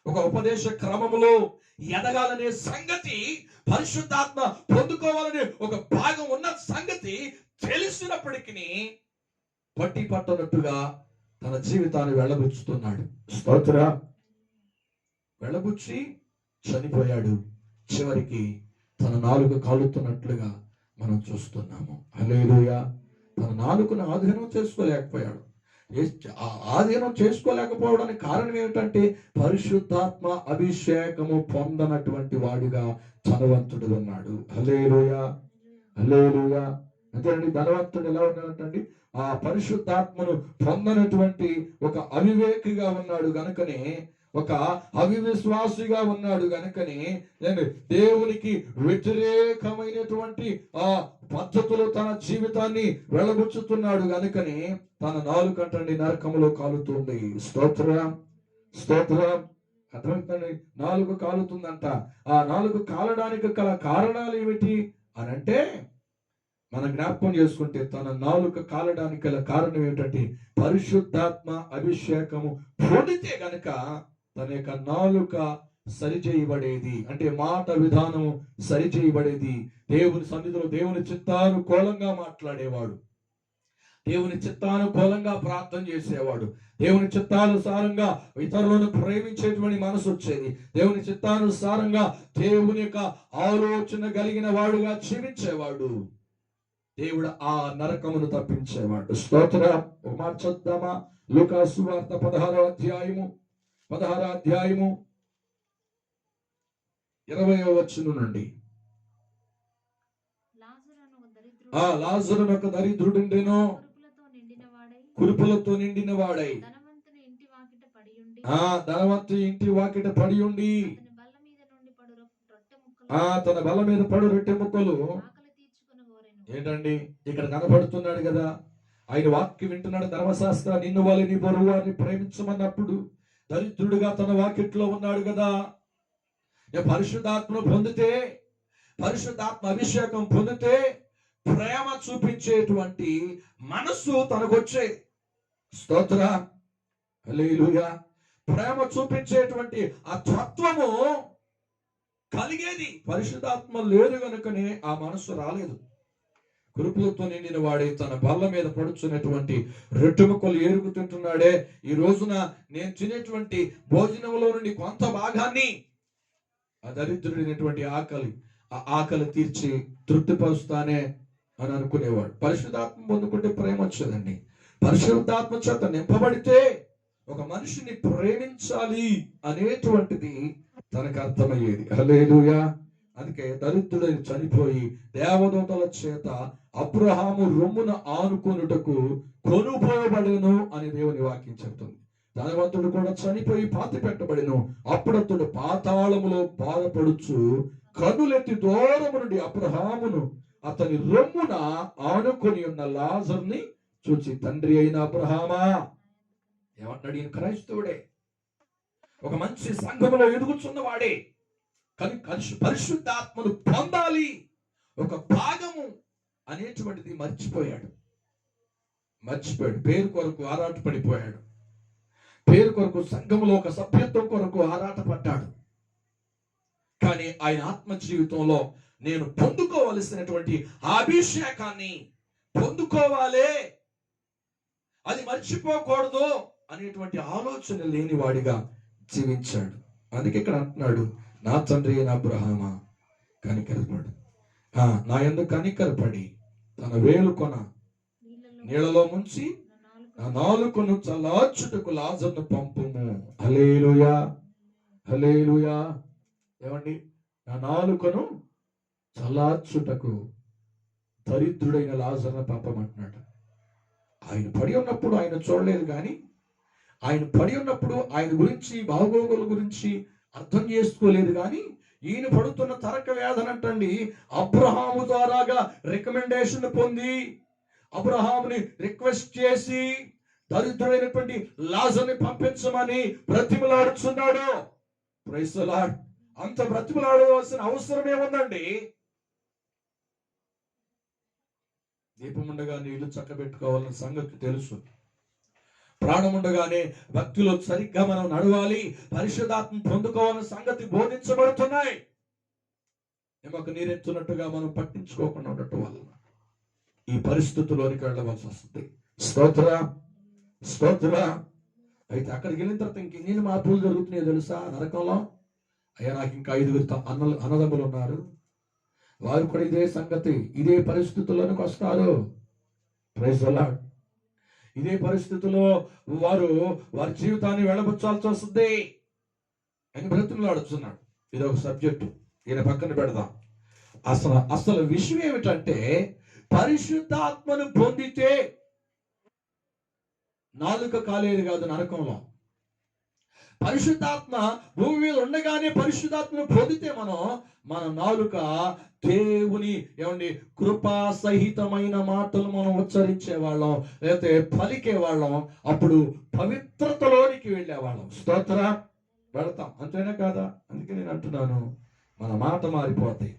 ఒక ఉపదేశ క్రమములో ఎదగాలనే సంగతి, పరిశుద్ధాత్మ పొందుకోవాలనే ఒక భాగం ఉన్న సంగతి తెలిసినప్పటికీ పట్టి పట్టనట్టుగా తన జీవితాన్ని వెళ్ళబుచ్చుతున్నాడు. స్తోత్ర. వెళ్ళబుచ్చి చనిపోయాడు. చివరికి తన నాలుక కాలుతున్నట్లుగా మనం చూస్తున్నాము. హల్లెలూయా. తన నాలుకను ఆధీనం చేసుకోలేకపోయాడు. ఆధీనం చేసుకోలేకపోవడానికి కారణం ఏమిటంటే, పరిశుద్ధాత్మ అభిషేకము పొందనటువంటి వాడిగా ధనవంతుడు ఉన్నాడు. హల్లెలూయా, హల్లెలూయా. అంతేనండి. ధనవంతుడు ఎలా ఉన్నాడంటండి, ఆ పరిశుద్ధాత్మను పొందనటువంటి ఒక అవివేకిగా ఉన్నాడు గనుకనే, ఒక అవిశ్వాసిగా ఉన్నాడు గనుకనే దేవునికి వ్యతిరేకమైనటువంటి ఆ పద్ధతులు తన జీవితాన్ని వెళ్ళబుచ్చుతున్నాడు గనుకనే తన నాలుకంటండి నరకములో కాలుతుంది. స్తోత్రం, స్తోత్రం. అర్థమవుతుంది. నాలుగు కాలుతుందంట. ఆ నాలుగు కాలడానికి గల కారణాలు ఏమిటి అని అంటే, మనం జ్ఞాపకం చేసుకుంటే తన నాలుక కాలడానికి గల కారణం ఏమిటంటే, పరిశుద్ధాత్మ అభిషేకము పొందితే గనక తన యొక్క నాలుక సరిచేయబడేది. అంటే మాట విధానము సరిచేయబడేది. దేవుని సన్నిధిలో దేవుని చిత్తానుకూలంగా మాట్లాడేవాడు, దేవుని చిత్తానుకూలంగా ప్రార్థన చేసేవాడు, దేవుని చిత్తానుసారంగా ఇతరులను ప్రేమించేటువంటి మనసు వచ్చేది, దేవుని చిత్తానుసారంగా దేవుని యొక్క ఆలోచన కలిగిన వాడుగా జీవించేవాడు. దేవుడు ఆ నరకమును తప్పించేవాడు. స్తోత్ర. ఒక మాట చదువుదామా? లూకా సువార్త 16వ అధ్యాయము 20వ వచనం నుండి. లాజరు ఒక దరిద్రుడుండెను, కురుపులతో నిండిన వాడై ధనవంతుని ఇంటి వాకిట పడి ఉండి తన బల్ల మీద పడు రొట్టె ముక్కలు. ఏంటండి ఇక్కడ కనబడుతున్నాడు కదా, ఆయన వాక్యం వింటున్నాడు. ధర్మశాస్త్ర నిన్ను వాళ్ళ నీ పొరుగు వారిని ప్రేమించమన్నప్పుడు దరిద్రుడిగా తన వాకిట్లో ఉన్నాడు కదా. పరిశుద్ధాత్మను పొందితే, పరిశుద్ధాత్మ అభిషేకం పొందితే ప్రేమ చూపించేటువంటి మనస్సు తనకొచ్చేది. స్తోత్ర, హల్లెలూయా. ప్రేమ చూపించేటువంటి ఆ తత్వము కలిగేది. పరిశుద్ధాత్మ లేదు కనుకనే ఆ మనస్సు రాలేదు. కురుపులతో నిండిన వాడే తన బల్ల మీద పడుచున్నటువంటి రొట్టె ముక్కలు ఏరుకుతుంటున్నాడే. ఈ రోజున నేను తినేటువంటి భోజనంలో నుండి కొంత భాగాన్ని ఆ దరిద్రుడైనటువంటి ఆ ఆకలి తీర్చి తృప్తిపరుస్తానే అని అనుకునేవాడు. పరిశుద్ధాత్మ పొందుకుంటే ప్రేమ వచ్చేదండి. పరిశుద్ధాత్మ చేత నింపబడితే ఒక మనిషిని ప్రేమించాలి అనేటువంటిది తనకు అర్థమయ్యేది. హల్లెలూయా. అందుకే దరిద్రుడై చనిపోయి దేవదూతల చేత అబ్రహాము రొమ్మున ఆనుకొనుటకు కొనుపోబడెను అని దేవుని వాక్యం చెప్తుంది. ధనవంతుడు కూడా చనిపోయి పాతి పెట్టబడెను. అప్పుడతడు పాతాళములో బాధపడుచు కనులెత్తి దూరము నుండి అబ్రహామును అతని రొమ్మున ఆనుకొని ఉన్న లాజర్ని చూచి, తండ్రి అయిన అబ్రహామా, ఏమంటాడు? ఈయన క్రైస్తవుడే, ఒక మంచి సంఘములో ఎదుగుచున్నవాడే, కానీ పరిశుద్ధాత్మను పొందాలి ఒక భాగము అనేటువంటిది మర్చిపోయాడు. పేరు కొరకు ఆరాటపడిపోయాడు. పేరు కొరకు సంఘములో ఒక సభ్యత్వం కొరకు ఆరాటపడ్డాడు. కానీ ఆయన ఆత్మ జీవితంలో నేను పొందుకోవలసినటువంటి అభిషేకాన్ని పొందుకోవాలి, అది మర్చిపోకూడదు అనేటువంటి ఆలోచన లేనివాడిగా జీవించాడు. అందుకే ఇక్కడ అంటున్నాడు, నా తండ్రి అయిన అబ్రహామా కనికరపడు, నా యందు కనికరపడి తన వేలుకొన నీళ్ళలో ముంచి నా నాలుకను చల్లార్చుటకు లాజరును పంపుము. హల్లెలూయా, హల్లెలూయా. ఏమండి? నా నాలుకను చల్లార్చుటకు దరిద్రుడైన లాజరును పంపమంటున్నాడు. ఆయన పడి ఉన్నప్పుడు ఆయన చూడలేదు, కానీ ఆయన పడి ఉన్నప్పుడు ఆయన గురించి బాగోగుల గురించి అర్థం చేసుకోలేదు. కానీ ఈయన పడుతున్న తరక వేదన అంటండి, అబ్రహాము ద్వారాగా రికమెండేషన్ పొంది అబ్రహాముని రిక్వెస్ట్ చేసి దరిద్రుడైనటువంటి లాజరుని పంపించమని బ్రతిమలాడుచున్నాడు. Praise the lord. అంత బ్రతిమలాడవలసిన అవసరం ఏముందండి? దీపముండగా నీళ్లు చక్కబెట్టుకోవాలన్న సంగతి తెలుసు. ప్రాణముండగానే భక్తిలో సరిగ్గా మనం నడవాలి, పరిశుద్ధాత్మ పొందుకోవాలన్న సంగతి బోధించబడుతున్నాయి. ఎమకు నీరెత్తున్నట్టుగా మనం పట్టించుకోకుండా ఉండటం వలన ఈ పరిస్థితుల్లోనికి వెళ్ళవలసి వస్తుంది. స్తోత్ర, స్తోత్ర. అయితే అక్కడికి వెళ్ళిన తర్వాత ఇంకెన్ని మార్పులు జరుగుతున్నాయో తెలుసా నరకంలో? అయ్యా, నాకు ఇంకా 5 అన్నదమ్ములు ఉన్నారు, వారు కూడా ఇదే సంగతి, ఇదే పరిస్థితుల్లోనికి వస్తారు. Praise the lord. ఇదే పరిస్థితుల్లో వారి జీవితాన్ని వెళ్ళబుచ్చాల్సి వస్తుంది అని బ్రతిమలాడుతున్నాడు. ఇది ఒక సబ్జెక్టు, ఈయన పక్కన పెడదాం. అసలు విషయం ఏమిటంటే, పరిశుద్ధాత్మను పొందితే నాలుక కాలేదు కాదు నరకంలో. పరిశుద్ధాత్మ భూమి మీద ఉండగానే పరిశుద్ధాత్మను పొందితే మన నాలుక దేవుని కృపా సహితమైన మాటలు మనం ఉచ్చరించే వాళ్ళం, లేకపోతే పలికే వాళ్ళం, అప్పుడు పవిత్రతలోనికి వెళ్ళేవాళ్ళం. స్తోత్ర, పెడతాం. అంతేనా కాదా? అందుకే నేను అంటున్నాను, మన మాట మారిపోతాయి,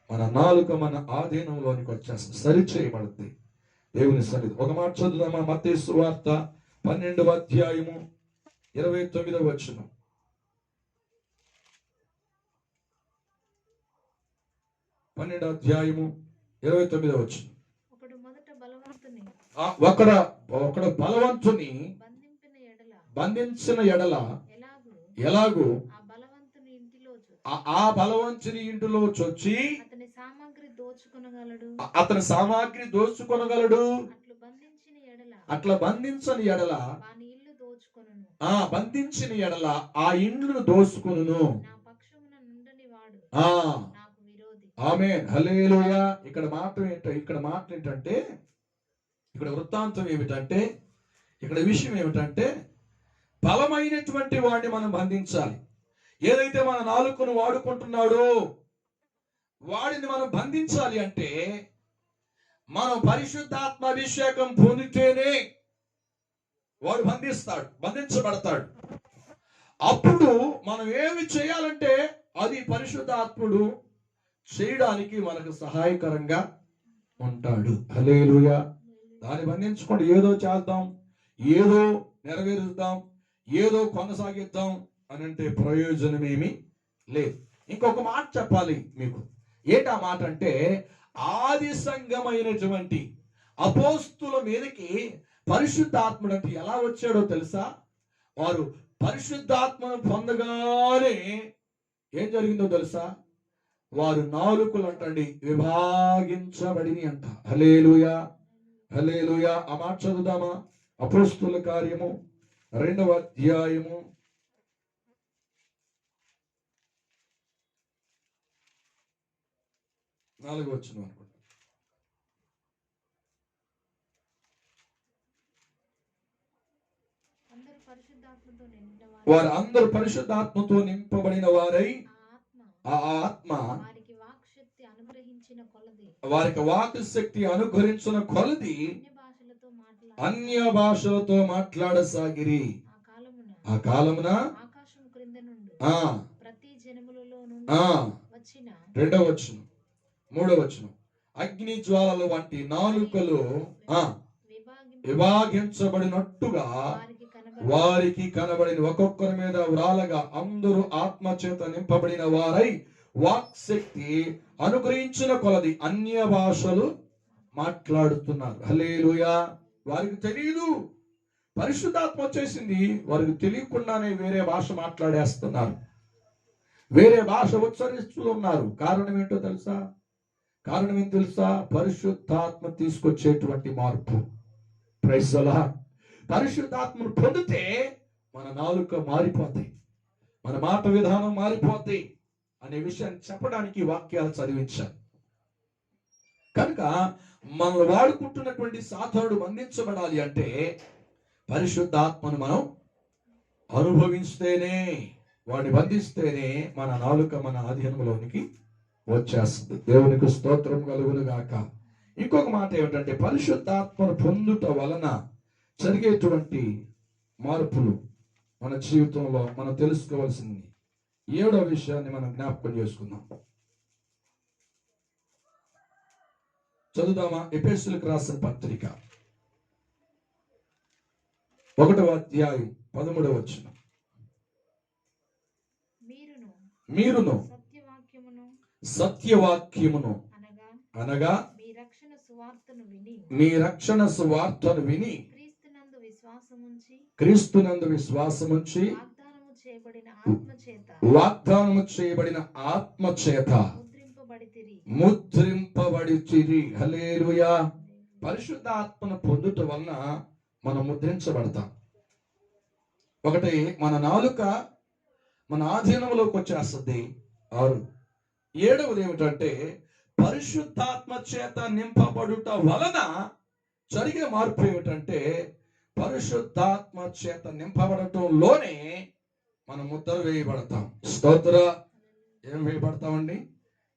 మన నాలుక మన ఆధీనంలోనికి వచ్చేస్తుంది, సరిచేయబడుతుంది దేవుని సన్నిధి. ఒక మాట చదువుదామా? మత్తయి సువార్త 12వ అధ్యాయము 29వ వచనం. 12వ అధ్యాయము 29వ వచనం. ఒకడు బలవంతుని బంధించిన ఎడల ఎలాగూ ఆ బలవంతుని ఇంటిలో చొచ్చి అతని సామాగ్రి దోచుకొనగలడు. అట్లా బంధించని ఎడల బంధించిన ఎడల ఆ ఇండ్లను దోచుకొనును. ఆమేన్, హల్లెలూయా. ఇక్కడ మాట ఏంటంటే, ఇక్కడ వృత్తాంతం ఏమిటంటే, ఇక్కడ విషయం ఏమిటంటే, బలమైనటువంటి వాడిని మనం బంధించాలి. ఏదైతే మన నాలుకను వాడుకుంటున్నాడో వాడిని మనం బంధించాలి అంటే, మనం పరిశుద్ధాత్మ అభిషేకం పొందితేనే వాడు బంధించబడతాడు. అప్పుడు మనం ఏమి చేయాలంటే అది పరిశుద్ధాత్ముడు చేయడానికి మనకు సహాయకరంగా ఉంటాడు. హల్లెలూయా. దాన్ని బంధించుకోండి. ఏదో చేద్దాం, ఏదో నెరవేరుద్దాం, ఏదో కొనసాగిద్దాం అని అంటే ప్రయోజనమేమి లేదు. ఇంకొక మాట చెప్పాలి మీకు. ఏంటి ఆ మాట అంటే, ఆది సంఘమైనటువంటి అపోస్తుల మీదకి పరిశుద్ధాత్ముడు అంటే ఎలా వచ్చాడో తెలుసా? వారు పరిశుద్ధాత్మను పొందగానే ఏం జరిగిందో తెలుసా? వారు నాలుకలు అంటండి విభాగించబడిని అంట. హల్లెలూయా, హల్లెలూయా. ఆ మాట చదువుదామా? అపోస్తుల కార్యము 2వ అధ్యాయము 29వ 4వ వచనం అనుకుంటా. వారు అందరూ పరిశుద్ధాత్మతో నింపబడిన వారై ఆ ఆత్మ వారికి వాక్ శక్తి అనుగ్రహించిన కొలది అన్య భాషలతో మాట్లాడసాగిరి. ఆ కాలమున రెండవ వచనం 3వ వచనం అగ్ని జ్వాలల వంటి నాలుకలు విభాగించబడినట్టుగా వారికి కనబడిన ఒక్కొక్కరి మీద వ్రాలగా అందరూ ఆత్మచేత నింపబడిన వారై వాక్ శక్తి అనుగ్రహించిన కొలది అన్య భాషలు మాట్లాడుతున్నారు. హల్లెలూయా. వారికి తెలియదు, పరిశుద్ధాత్మ వచ్చేసింది, వారికి తెలియకుండానే వేరే భాష మాట్లాడేస్తున్నారు, వేరే భాష ఉచ్చరిస్తూ ఉన్నారు. కారణం ఏంటో తెలుసా? కారణం ఏంటో తెలుసా? పరిశుద్ధాత్మ తీసుకొచ్చేటువంటి మార్పు. Praise the lord. పరిశుద్ధాత్మను పొందితే మన నాలుక మారిపోతాయి, మన మాట విధానం మారిపోతాయి అనే విషయాన్ని చెప్పడానికి వాక్యాలు చదివించాను. కనుక మనల్ని వాడుకుంటున్నటువంటి సాతానుడు బంధించబడాలి అంటే పరిశుద్ధాత్మను మనం అనుభవిస్తేనే, వాడిని బంధిస్తేనే మన నాలుక మన ఆధీనంలోనికి వచ్చేస్తుంది. దేవునికి స్తోత్రం కలుగును గాక. ఇంకొక మాట ఏమిటంటే పరిశుద్ధాత్మను పొందుట వలన జరిగేటువంటి మార్పులు మన జీవితంలో మనం తెలుసుకోవాల్సింది 7వ విషయాన్ని మనం జ్ఞాపకం చేసుకుందాం. చదువుదామా? ఎఫెసీయులకు రాసిన పత్రిక 1వ అధ్యాయం 13వ వచనం. మీరును సత్యవాక్యమును అనగా మీ రక్షణ సువార్తను విని క్రీస్తునందు విశ్వాసముంచి వాగ్దానము చేయబడిన ఆత్మ చేత ముద్రింపబడితిరి. హల్లెలూయా. పరిశుద్ధ ఆత్మను పొందుట వలన మనం ముద్రించబడతాం. ఒకటి, మన నాలుక మన ఆధీనంలోకి వచ్చేస్తుంది. 6. 7వది ఏమిటంటే పరిశుద్ధాత్మ చేత నింపబడుట వలన జరిగే మార్పు ఏమిటంటే పరిశుద్ధాత్మ చేత నింపబడటంలోనే మనం ముద్ర వేయబడతాం. స్తోత్ర. ఏం వేయబడతామండి?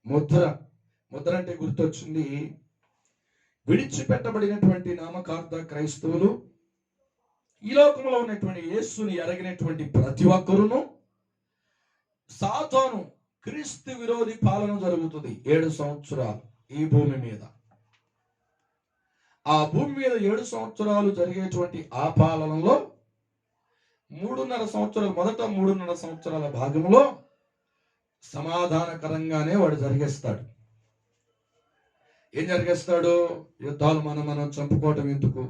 ముద్ర. ముద్ర అంటే గుర్తొచ్చింది, విడిచిపెట్టబడినటువంటి నామకార్థ క్రైస్తవులు, ఈ లోకంలో ఉన్నటువంటి యేసుని ఎరగినటువంటి ప్రతి ఒక్కరును సాతాను క్రీస్తు విరోధి పాలన జరుగుతుంది 7 సంవత్సరాలు ఈ భూమి మీద. ఆ భూమి మీద 7 సంవత్సరాలు జరిగేటువంటి ఆ పాలనలో 3.5 సంవత్సరాలు, మొదట 3.5 సంవత్సరాల భాగంలో సమాధానకరంగానే వాడు జరిగేస్తాడు. ఏం జరిగేస్తాడు? యుద్ధాలు మనం చంపుకోవటం ఎందుకు,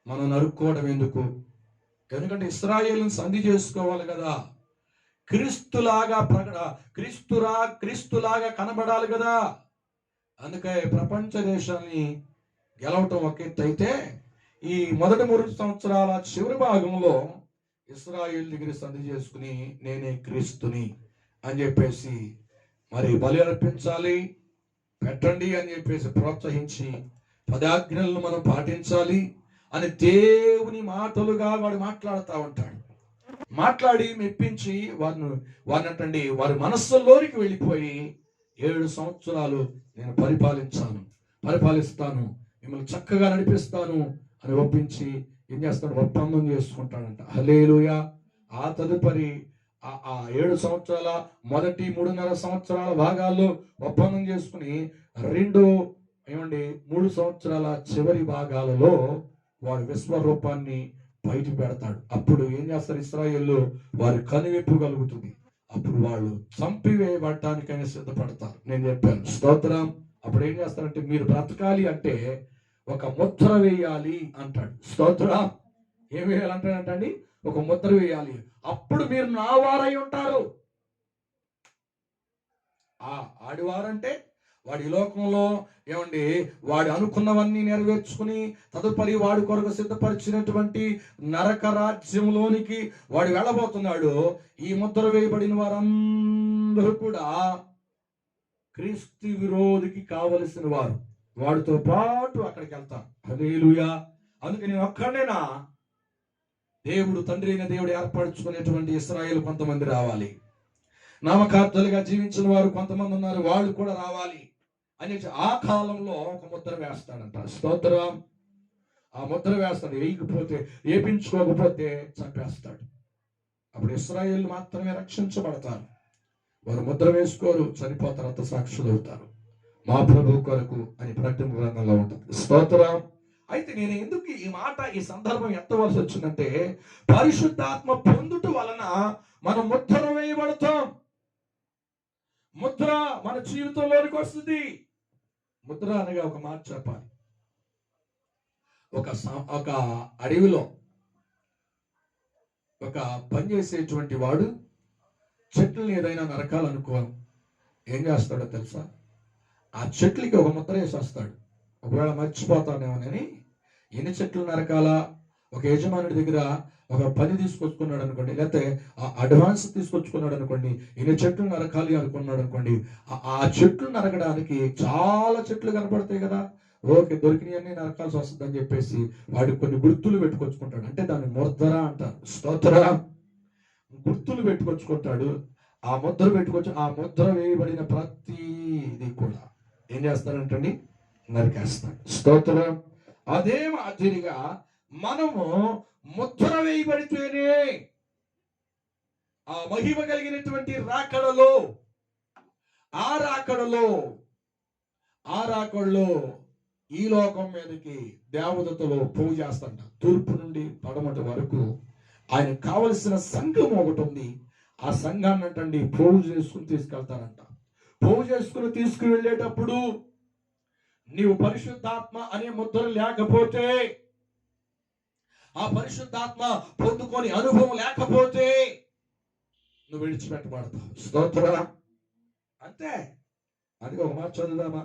మనం నరుక్కోవడం ఎందుకు? ఎందుకంటే ఇశ్రాయేలును సంధి చేసుకోవాలి కదా, క్రీస్తులాగా కనబడాలి కదా. అందుకే ప్రపంచ దేశాన్ని గెలవటం ఒక ఎత్తు అయితే, ఈ మొదటి 3 సంవత్సరాల చివరి భాగంలో ఇశ్రాయేలు దగ్గర సంధి చేసుకుని నేనే క్రీస్తుని అని చెప్పేసి మరి బలి అర్పించాలి, పెట్టండి అని చెప్పేసి ప్రోత్సహించి 10 ఆజ్ఞలను మనం పాటించాలి అని దేవుని మాటలుగా వాడు మాట్లాడుతూ ఉంటాడు. మాట్లాడి మెప్పించి వారిని వారి మనస్సులోనికి వెళ్ళిపోయి 7 సంవత్సరాలు నేను పరిపాలిస్తాను, మిమ్మల్ని చక్కగా నడిపిస్తాను అని ఒప్పించి ఏం చేస్తాడు? ఒప్పందం చేసుకుంటాడంట. హల్లెలూయా. ఆ తదుపరి ఆ 7 సంవత్సరాల మొదటి 3.5 సంవత్సరాల భాగాల్లో ఒప్పందం చేసుకుని 3 సంవత్సరాల చివరి భాగాలలో వారి విశ్వరూపాన్ని బయట పెడతాడు. అప్పుడు ఏం చేస్తారు? ఇశ్రాయేలు వారి కనువిప్పు కలుగుతుంది. అప్పుడు వాళ్ళు చంపివేయబడటానికైనా సిద్ధపడతారు. నేను చెప్పాను. స్తోత్రం. అప్పుడు ఏం చేస్తారంటే మీరు బ్రతకాలి అంటే ఒక ముద్ర వేయాలి అంటాడు. స్తోత్రం. ఏం వేయాలంటాడంటండి? ఒక ముద్ర వేయాలి. అప్పుడు మీరు నా వారై ఉంటారు. ఆడివారంటే వాడి లోకంలో వాడు అనుకున్నవన్నీ నెరవేర్చుకుని తదుపరి వాడి కొరకు సిద్ధపరిచినటువంటి నరక రాజ్యంలోనికి వాడు వెళ్ళబోతున్నాడు. ఈ ముద్ర వేయబడిన వారందరూ కూడా క్రీస్తు విరోధికి కావలసిన వాడితో పాటు అక్కడికి వెళ్తారు. హల్లెలూయా. అందుకే నేను ఒక్కడేనా, దేవుడు తండ్రి అయిన దేవుడు ఏర్పరచుకునేటువంటి ఇశ్రాయేలు కొంతమంది రావాలి, నామకార్థులుగా జీవించిన వారు కొంతమంది ఉన్నారు, వాళ్ళు కూడా రావాలి అని ఆ కాలంలో ఒక ముద్ర వేస్తాడంట. స్తోత్రం. ఆ ముద్ర వేస్తాడు. వేయించుకోకపోతే చంపేస్తాడు. అప్పుడు ఇశ్రాయేలు మాత్రమే రక్షించబడతారు. వారు ముద్ర వేసుకోరు, చనిపోతారు, అంత సాక్షులు అవుతారు. మా ప్రభు కొరకు అని ప్రకటన గ్రంథంలో ఉంటుంది. స్తోత్రం. అయితే నేను ఎందుకు ఈ మాట, ఈ సందర్భం ఎత్తవలసి వచ్చిందంటే, పరిశుద్ధాత్మ పొందుట వలన మనం ముద్ర వేయబడతాం. ముద్ర మన జీవితంలోనికి వస్తుంది. ముద్ర అనగా ఒక మాట చెప్పాలి. ఒక అడవిలో ఒక పని చేసేటువంటి వాడు చెట్లను ఏదైనా నరకాలనుకో ఏం చేస్తాడో తెలుసా? ఆ చెట్లకి ఒక ముద్ర వేసేస్తాడు. ఒకవేళ మర్చిపోతానేమోనని ఎన్ని చెట్లు నరకాలా, ఒక యజమానుడి దగ్గర ఒక పని తీసుకొచ్చుకున్నాడు అనుకోండి, లేకపోతే అడ్వాన్స్ తీసుకొచ్చుకున్నాడు అనుకోండి, ఎన్ని చెట్లు నరకాలి అనుకున్నాడు అనుకోండి, ఆ చెట్లు నరకడానికి చాలా చెట్లు కనపడతాయి కదా, ఓకే దొరికినవన్నీ నరకాల్సి వస్తుందని చెప్పేసి వాడు కొన్ని గుర్తులు పెట్టుకొచ్చుకుంటాడు. అంటే దాన్ని ముద్ర అంటారు. స్తోత్ర. గుర్తులు పెట్టుకొచ్చుకుంటాడు. ఆ ముద్ర పెట్టుకొచ్చి ఆ ముద్ర వేయబడిన ప్రతిది కూడా ఏం చేస్తాడంటండి? నరికేస్తాడు. స్తోత్రం. అదే మాదిరిగా మనము ముద్ర వేయబడితేనే ఆ మహిమ కలిగినటువంటి రాకడలో ఈ లోకం మీదకి దేవదత్తలు పోగు చేస్తాడ. తూర్పు నుండి పడమటి వరకు ఆయన కావలసిన సంఘం ఒకటి ఉంది. ఆ సంఘాన్ని అంటండి పోగు చేసుకుని తీసుకెళ్తారంట. పోగు చేసుకుని తీసుకువెళ్ళేటప్పుడు నీవు పరిశుద్ధాత్మ అనే ముద్ర లేకపోతే, ఆ పరిశుద్ధాత్మ పొందుకొని అనుభవం లేకపోతే నువ్వు విడిచిపెట్టబడతావు. స్తోత్రం. అంతే. అది ఒక మాట చదువుదామా?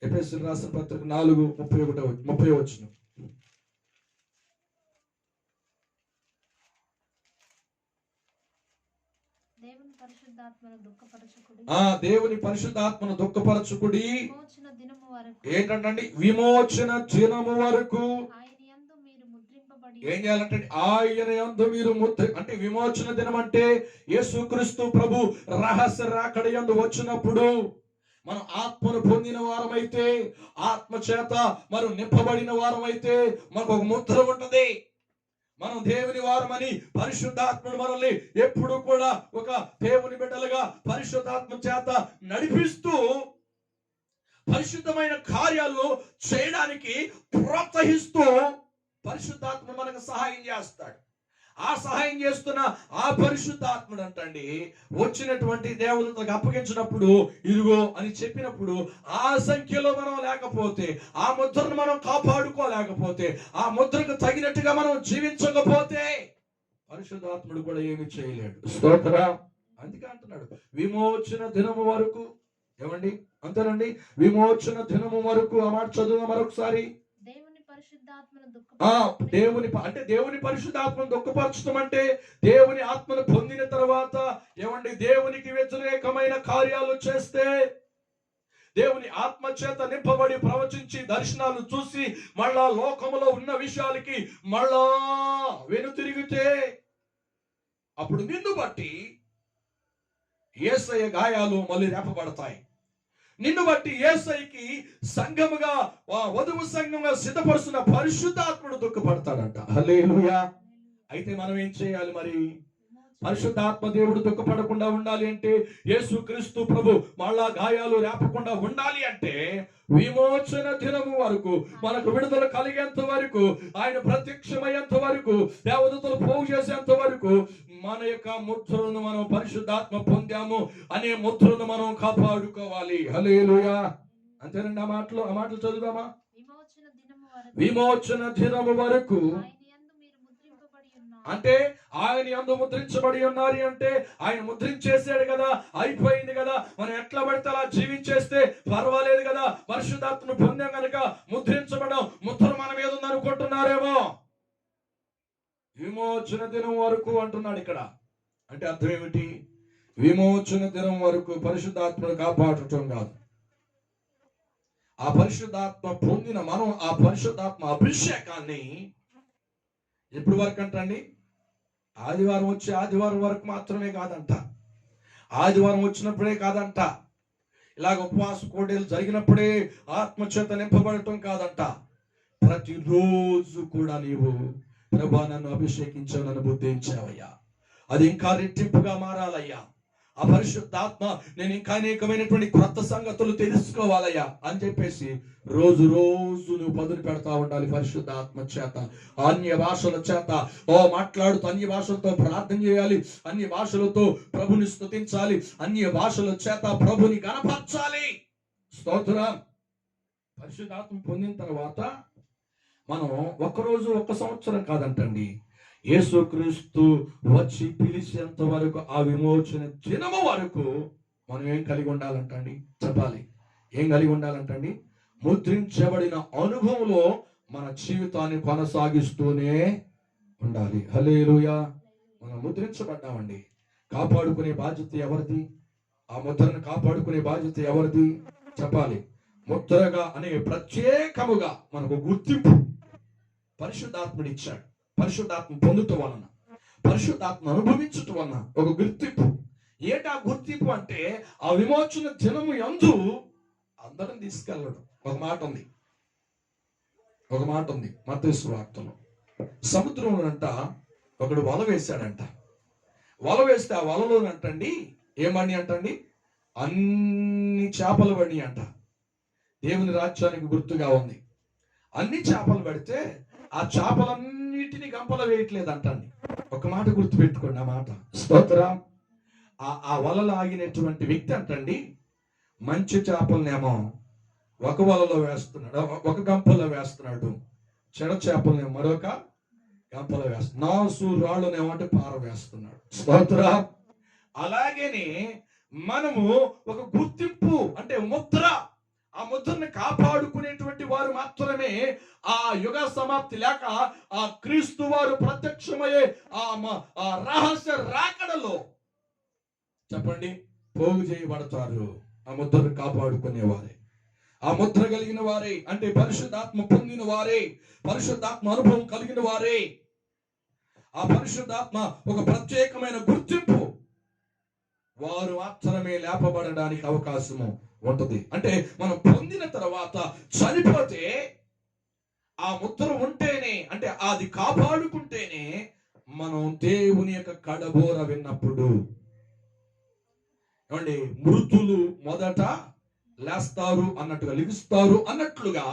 ఎఫెసీయులకు రాసిన పత్రిక 4:30. దేవుని పరిశుద్ధాత్మను దుఃఖపరచుకుడి. ఏంటంటే విమోచన దినము వరకు ఏం చేయాలంటే ఆయన యందు మీరు అంటే విమోచన దినం అంటే యేసుక్రీస్తు ప్రభు రహస్య రాకడ యందు వచ్చినప్పుడు మనం ఆత్మను పొందిన వారమైతే, ఆత్మ చేత మనం నింపబడిన వారమైతే మనకు ఒక ముద్ర ఉంటది. మనం దేవుని వారమని పరిశుద్ధాత్మను మనల్ని ఎప్పుడు కూడా ఒక దేవుని బిడ్డలుగా పరిశుద్ధాత్మ చేత నడిపిస్తూ పరిశుద్ధమైన కార్యాలు చేయడానికి ప్రోత్సహిస్తూ పరిశుద్ధాత్మ మనకు సహాయం చేస్తాడు. ఆ సహాయం చేస్తున్న ఆ పరిశుద్ధాత్ముడు అంటండి వచ్చినటువంటి దేవతలకు అప్పగించినప్పుడు ఇదిగో అని చెప్పినప్పుడు ఆ సంఖ్యలో మనం లేకపోతే, ఆ ముద్రను మనం కాపాడుకోలేకపోతే, ఆ ముద్రకు తగినట్టుగా మనం జీవించకపోతే పరిశుద్ధాత్ముడు కూడా ఏమి చేయలేడు. స్తోత్రం. అందుకే అంటున్నాడు విమోచన దినము వరకు. ఏమండి? అంతేనండి, విమోచన దినము వరకు. ఆ మాట చదువు మరొకసారి. దేవుని పరిశుద్ధాత్మను దుఃఖపరచడం అంటే దేవుని ఆత్మను పొందిన తర్వాత ఏమండి దేవునికి వ్యతిరేకమైన కార్యాలు చేస్తే, దేవుని ఆత్మ చేత నింపబడి ప్రవచించి దర్శనాలు చూసి మళ్ళా లోకములో ఉన్న విషయాలకి మళ్ళా వెనుతిరిగితే అప్పుడు నిన్ను బట్టి యేసయ్య గాయాలు మళ్ళీ రేపబడతాయి. నిన్ను బట్టి యేసయ్యకి సంఘముగా వధువు సంఘంగా సిద్ధపరుస్తున్న పరిశుద్ధాత్ముడు దుఃఖపడతాడంట. హల్లెలూయా. అయితే మనం ఏం చేయాలి మరి? పరిశుద్ధాత్మ దేవుడు దుఃఖపడకుండా ఉండాలి అంటే, యేసుక్రీస్తు ప్రభు మళ్ళా గాయాలు రేపకుండా ఉండాలి అంటే విమోచన దినము వరకు, మనకు విడుదల కలిగేంత వరకు, ఆయన ప్రత్యక్షమయ్యేంత వరకు, దేవదూతలు పోగు చేసేంత వరకు మన యొక్క ముద్రను మనం పరిశుద్ధాత్మ పొందాము అనే ముద్రను మనం కాపాడుకోవాలి. హల్లెలూయా. అంతేనండి. ఆ మాటలు చదువుదామా? విమోచన దినము వరకు అంటే ఆయన యందు ముద్రించబడి ఉన్నారు అంటే ఆయన ముద్రించేసాడు కదా, అయిపోయింది కదా, మనం ఎట్లా పడితే అలా జీవించేస్తే పర్వాలేదు కదా, పరిశుద్ధాత్మను పొందాం కనుక ముద్రించబడం, ముద్ర మన మీద ఉందనుకుంటున్నారేమో. విమోచన దినం వరకు అంటున్నాడు ఇక్కడ. అంటే అర్థం ఏమిటి? విమోచన దినం వరకు పరిశుద్ధాత్మను కాపాడటం కాదు. ఆ పరిశుద్ధాత్మ పొందిన మనం ఆ పరిశుద్ధాత్మ అభిషేకాన్ని ఎప్పుడు వరకు అంటండి? ఆదివారం వచ్చి ఆదివారం వరకు మాత్రమే కాదంట. ఆదివారం వచ్చినప్పుడే కాదంట. ఇలాగ ఉపవాస కోడేలు జరిగినప్పుడే ఆత్మచేత నింపబడటం కాదంట. ప్రతిరోజు కూడా నీవు ప్రభా నన్ను అభిషేకించావు, నన్ను బుద్ధించావయ్యా, అది ఇంకా రెట్టింపుగా మారాలయ్యా. ఆ పరిశుద్ధాత్మ నేను ఇంకా అనేకమైనటువంటి క్రొత్త సంగతులు తెలుసుకోవాలయ్యా అని చెప్పేసి రోజు రోజు నువ్వు పదులు పెడతా ఉండాలి. పరిశుద్ధాత్మ చేత, అన్య భాషల చేత మాట్లాడుతూ అన్య భాషలతో ప్రార్థన చేయాలి, అన్య భాషలతో ప్రభుని స్తుతించాలి, అన్య భాషల చేత ప్రభుని గణపరచాలి. స్తోత్రం. పరిశుద్ధాత్మ పొందిన తర్వాత మనం ఒక్కరోజు ఒక్క సంవత్సరం కాదంటండి, యేసుక్రీస్తు వచ్చి పిలిచేంత వరకు, ఆ విమోచన దినము వరకు మనం ఏం కలిగి ఉండాలంటండి? చెప్పాలి. ఏం కలిగి ఉండాలంటండి? ముద్రించబడిన అనుభవంలో మన జీవితాన్ని కొనసాగిస్తూనే ఉండాలి. హల్లెలూయా. మనం ముద్రించబడ్డామండి. కాపాడుకునే బాధ్యత ఎవరిది? ఆ ముద్రను కాపాడుకునే బాధ్యత ఎవరిది? చెప్పాలి. ముద్రగా అనే ప్రత్యేకముగా మనకు గుర్తింపు పరిశుద్ధాత్ముడు ఇచ్చాడు. పరిశుద్ధాత్మ పొందుట వలన, పరిశుద్ధాత్మ అనుభవించుట వలన ఒక గుర్తింపు. ఏంటా గుర్తింపు అంటే, ఆ విమోచన దినము యందు అందరం తీసుకెళ్ళడం. ఒక మాట ఉంది మత్తయి సువార్తలో. సముద్రంలోనంట ఒకడు వల వేశాడంట. వల వేస్తే ఆ వలలోనంటండి ఏమని అంటండి? అన్ని చేపలు పడి అంట. దేవుని రాజ్యానికి గుర్తుగా ఉంది. అన్ని చేపలు పడితే ఆ చేపలన్నిటిని గంపలో వేయట్లేదు అంటండి. ఒక మాట గుర్తుపెట్టుకోండి, ఆ మాట. స్తోత్రం. ఆ వలలో ఆగినటువంటి వ్యక్తి అంటండి, మంచి చేపలనేమో ఒక వలలో వేస్తున్నాడు, ఒక గంపలో వేస్తున్నాడు. చెడ చేపలనేమో మరొక గంపలో వేస్తున్నాడు. నాసు రాళ్ళనేమో అంటే పార వేస్తున్నాడు. స్తోత్రం. అలాగనే మనము ఒక గుర్తింపు అంటే ముద్ర, ఆ ముద్రను కాపాడుకునేటువంటి వారు మాత్రమే ఆ యుగ సమాప్తి లేక ఆ క్రీస్తు వారు ప్రత్యక్షమయ్యే ఆ రహస్య రాకడలో చెప్పండి పోగు చేయబడతారు. ఆ ముద్రను కాపాడుకునేవారే, ఆ ముద్ర కలిగిన వారే, అంటే పరిశుద్ధాత్మ పొందిన వారే, పరిశుద్ధాత్మ అనుభవం కలిగిన వారే. ఆ పరిశుద్ధాత్మ ఒక ప్రత్యేకమైన గుర్తింపు, వారు మాత్రమే లేపబడడానికి అవకాశము ఉంటుంది. అంటే మనం పొందిన తర్వాత చనిపోతే ఆ ముద్ర ఉంటేనే, అంటే అది కాపాడుకుంటేనే మనం దేవుని యొక్క కడబోర విన్నప్పుడు, ఏమండి, మృతులు మొదట లేస్తారు అన్నట్టుగా, లిగుస్తారు అన్నట్లుగా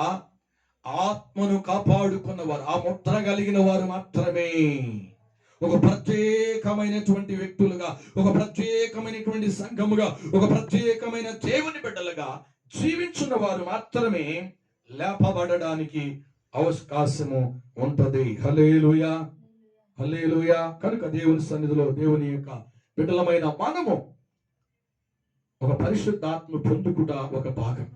ఆత్మను కాపాడుకున్నవారు, ఆ ముద్ర కలిగిన వారు మాత్రమే ఒక ప్రత్యేకమైనటువంటి వ్యక్తులుగా, ఒక ప్రత్యేకమైనటువంటి సంఘముగా, ఒక ప్రత్యేకమైన దేవుని బిడ్డలుగా జీవించున్న వారు మాత్రమే లేపబడడానికి అవకాశము ఉంటది. హల్లెలూయా, హల్లెలూయా. కనుక దేవుని సన్నిధిలో దేవుని యొక్క బిడ్డలమైన మనము ఒక పరిశుద్ధాత్మ పొందుకుట ఒక భాగం.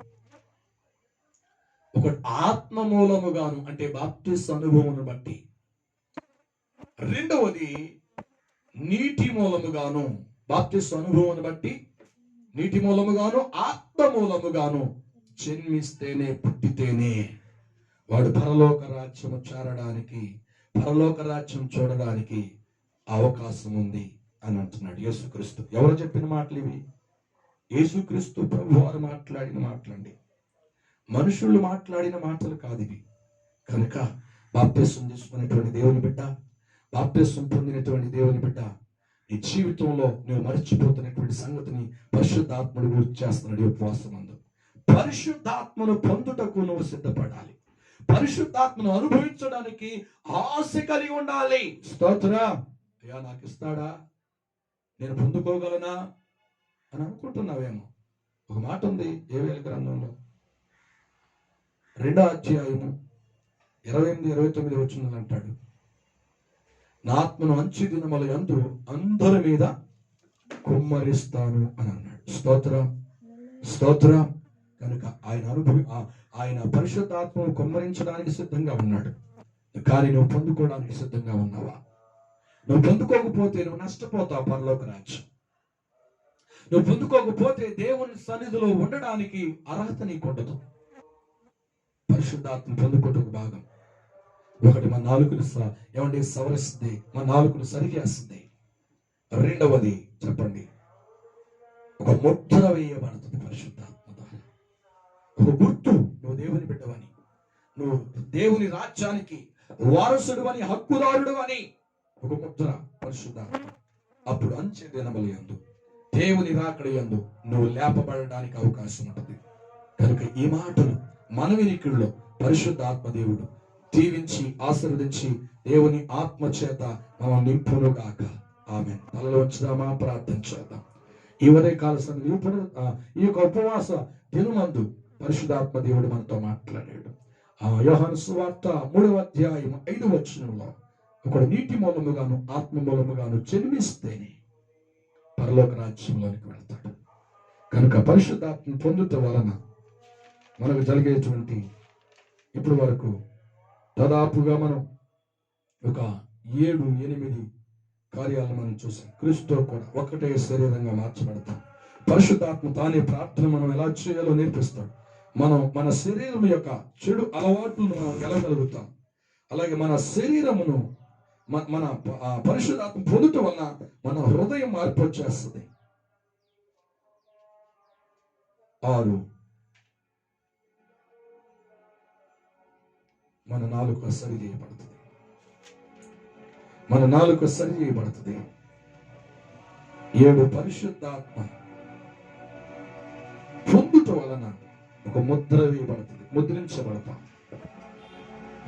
ఒక ఆత్మ మూలముగాను, అంటే బాప్టిస్ట్ అనుభవమును బట్టి. రెండవది నీటి మూలముగాను, బాప్టిస్ట్ అనుభవాన్ని బట్టి నీటి మూలముగాను, ఆత్మ మూలముగాను జన్మిస్తేనే, పుట్టితేనే వాడు పరలోక రాజ్యము చేరడానికి, పరలోక రాజ్యం చూడడానికి అవకాశం ఉంది అని అంటున్నాడు యేసుక్రీస్తు. ఎవరు చెప్పిన మాటలు ఇవి? యేసుక్రీస్తు ప్రభు వారు మాట్లాడిన మాటలండి. మనుషులు మాట్లాడిన మాటలు కాదు ఇవి. కనుక బాప్టిసం తీసుకునేటువంటి దేవుని బిడ్డ, బాప్టిసం పొందినటువంటి దేవుని బిడ్డ, ఈ జీవితంలో నువ్వు మర్చిపోతున్నటువంటి సంగతిని పరిశుద్ధాత్ముడు గుర్తు చేస్తున్నాడు. ఉపవాసమందు పరిశుద్ధాత్మను పొందుటకు నువ్వు సిద్ధపడాలి. పరిశుద్ధాత్మను అనుభవించడానికి ఆశ కలిగి ఉండాలి. స్తోత్రం. అయ్యా నాకు ఇస్తాడా, నేను పొందుకోగలనా అని అనుకుంటున్నావేమో. ఒక మాట ఉంది యోవేలు గ్రంథంలో 2వ అధ్యాయము 28-29 వచనాలు అంటాడు, నా ఆత్మను అంచు దినముల యందు అందరి మీద కుమ్మరిస్తాను అని అన్నాడు. స్తోత్రం, స్తోత్రం. కనుక ఆయన పరిశుద్ధాత్మను కుమ్మరించడానికి సిద్ధంగా ఉన్నాడు. కానీ నువ్వు పొందుకోవడానికి సిద్ధంగా ఉన్నావా? నువ్వు పొందుకోకపోతే నువ్వు నష్టపోతావు పరలోక రాజ్యం. నువ్వు పొందుకోకపోతే దేవుని సన్నిధిలో ఉండడానికి అర్హత నీకు ఉండదు. పరిశుద్ధాత్మ పొందుకోవటం ఒక భాగం. ఒకటి మన నాలుకను ఏమంటే సవరిస్తుంది, మన నాలుకను సరిచేస్తుంది. రెండవది చెప్పండి, ఒక ముద్ర వేయబడుతుంది పరిశుద్ధాత్మ ద్వారా. ఒక గుర్తు, నువ్వు దేవుని బిడ్డవని, నువ్వు దేవుని రాజ్యానికి వారసుడు అని, హక్కుదారుడు అని ఒక ముద్ర పరిశుద్ధాత్మ. అప్పుడు అంచె దినముల యందు, దేవుని రాకడ యందు నువ్వు లేపబడడానికి అవకాశం ఉంటుంది. కనుక ఈ మాటలు మన వినికిడిలో పరిశుద్ధాత్మ దేవుడు దీవించి ఆశీర్వదించి దేవుని ఆత్మ చేత మనం నింపును గాక. ఆమేన్. తలలో ఉంచుదామా, ప్రార్థన చేద్దాం. ఈ ఉదయకాల సమయంలో ఈ యొక్క ఉపవాస దినమందు పరిశుద్ధాత్మ దేవుడు మనతో మాట్లాడాడు. యోహాను సువార్త 3వ అధ్యాయం 5వ వచనంలో, ఒకడు నీటి మూలముగాను ఆత్మ మూలముగాను జన్మిస్తేనే పరలోక రాజ్యంలోనికి వెళ్తాడు. కనుక పరిశుద్ధాత్మ పొందుట వలన మనకు జరిగేటువంటి ఇప్పటి వరకు దాదాపుగా మనం ఒక 7-8 కార్యాలను మనం చూసాం. క్రీస్తుతో కూడా ఒకటే శరీరంగా మార్చబడతాం. పరిశుద్ధాత్మ తానే ప్రార్థన మనం ఎలా చేయాలో నేర్పిస్తాడు. మనం మన శరీరం యొక్క చెడు అలవాట్లను మనం గెలగలుగుతాం. అలాగే మన శరీరమును మన పరిశుద్ధాత్మ పొందుట వలన మన హృదయం మార్పు వచ్చేస్తుంది. 6, మన నాలుక సరి చేయబడుతుంది. మన నాలుక సరి చేయబడుతుంది. 7, పరిశుద్ధాత్మ పొందుట వలన ఒక ముద్ర వేయబడుతుంది, ముద్రించబడతాం.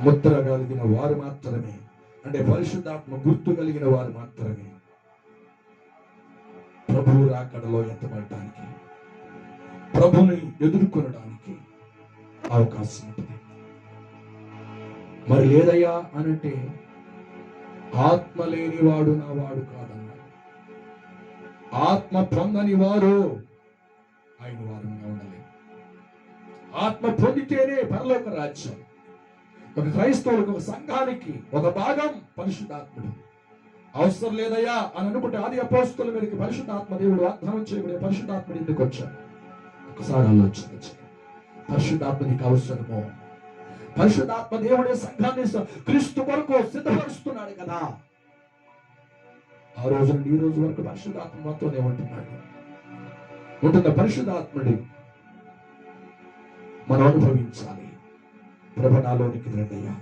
ముద్ర కలిగిన వారు మాత్రమే, అంటే పరిశుద్ధాత్మ గుర్తు కలిగిన వారు మాత్రమే ప్రభువు రాకడలో ఎత్తబడటానికి, ప్రభుని ఎదుర్కొనడానికి అవకాశం ఉంటుంది. మరి లేదయ్యా అనంటే ఆత్మ లేని వాడు నా వాడు కాదన్నాడు. ఆత్మ పొందని వారు ఆయన వారంగా ఉండలేదు. ఆత్మ పొందితేనే పరలోక రాజ్యం. ఒక క్రైస్తవులకు, ఒక సంఘానికి ఒక భాగం పరిశుద్ధాత్ముడు. అవసరం లేదయ్యా అని అనుకుంటే ఆది అపోస్తలుల మీదకి పరిశుద్ధాత్మ దేవుడు వాగ్దానం చేయబడే పరిశుద్ధాత్ముడు ఎందుకు వచ్చాడు? ఒకసారి ఆలోచించండి. పరిశుద్ధాత్మ నీకు అవసరమో? పరిశుద్ధాత్మ దేవుడే సంఘాన్ని క్రీస్తు కొరకు సిద్ధపరుస్తున్నాడు కదా. ఆ రోజు నుండి ఈ రోజు వరకు పరిశుద్ధాత్మ మాత్రమే ఉంటున్నాడు. ఉంటున్న పరిశుద్ధాత్ముడి మనం అనుభవించాలి. ప్రభు నాలోనికి రండయ్యా,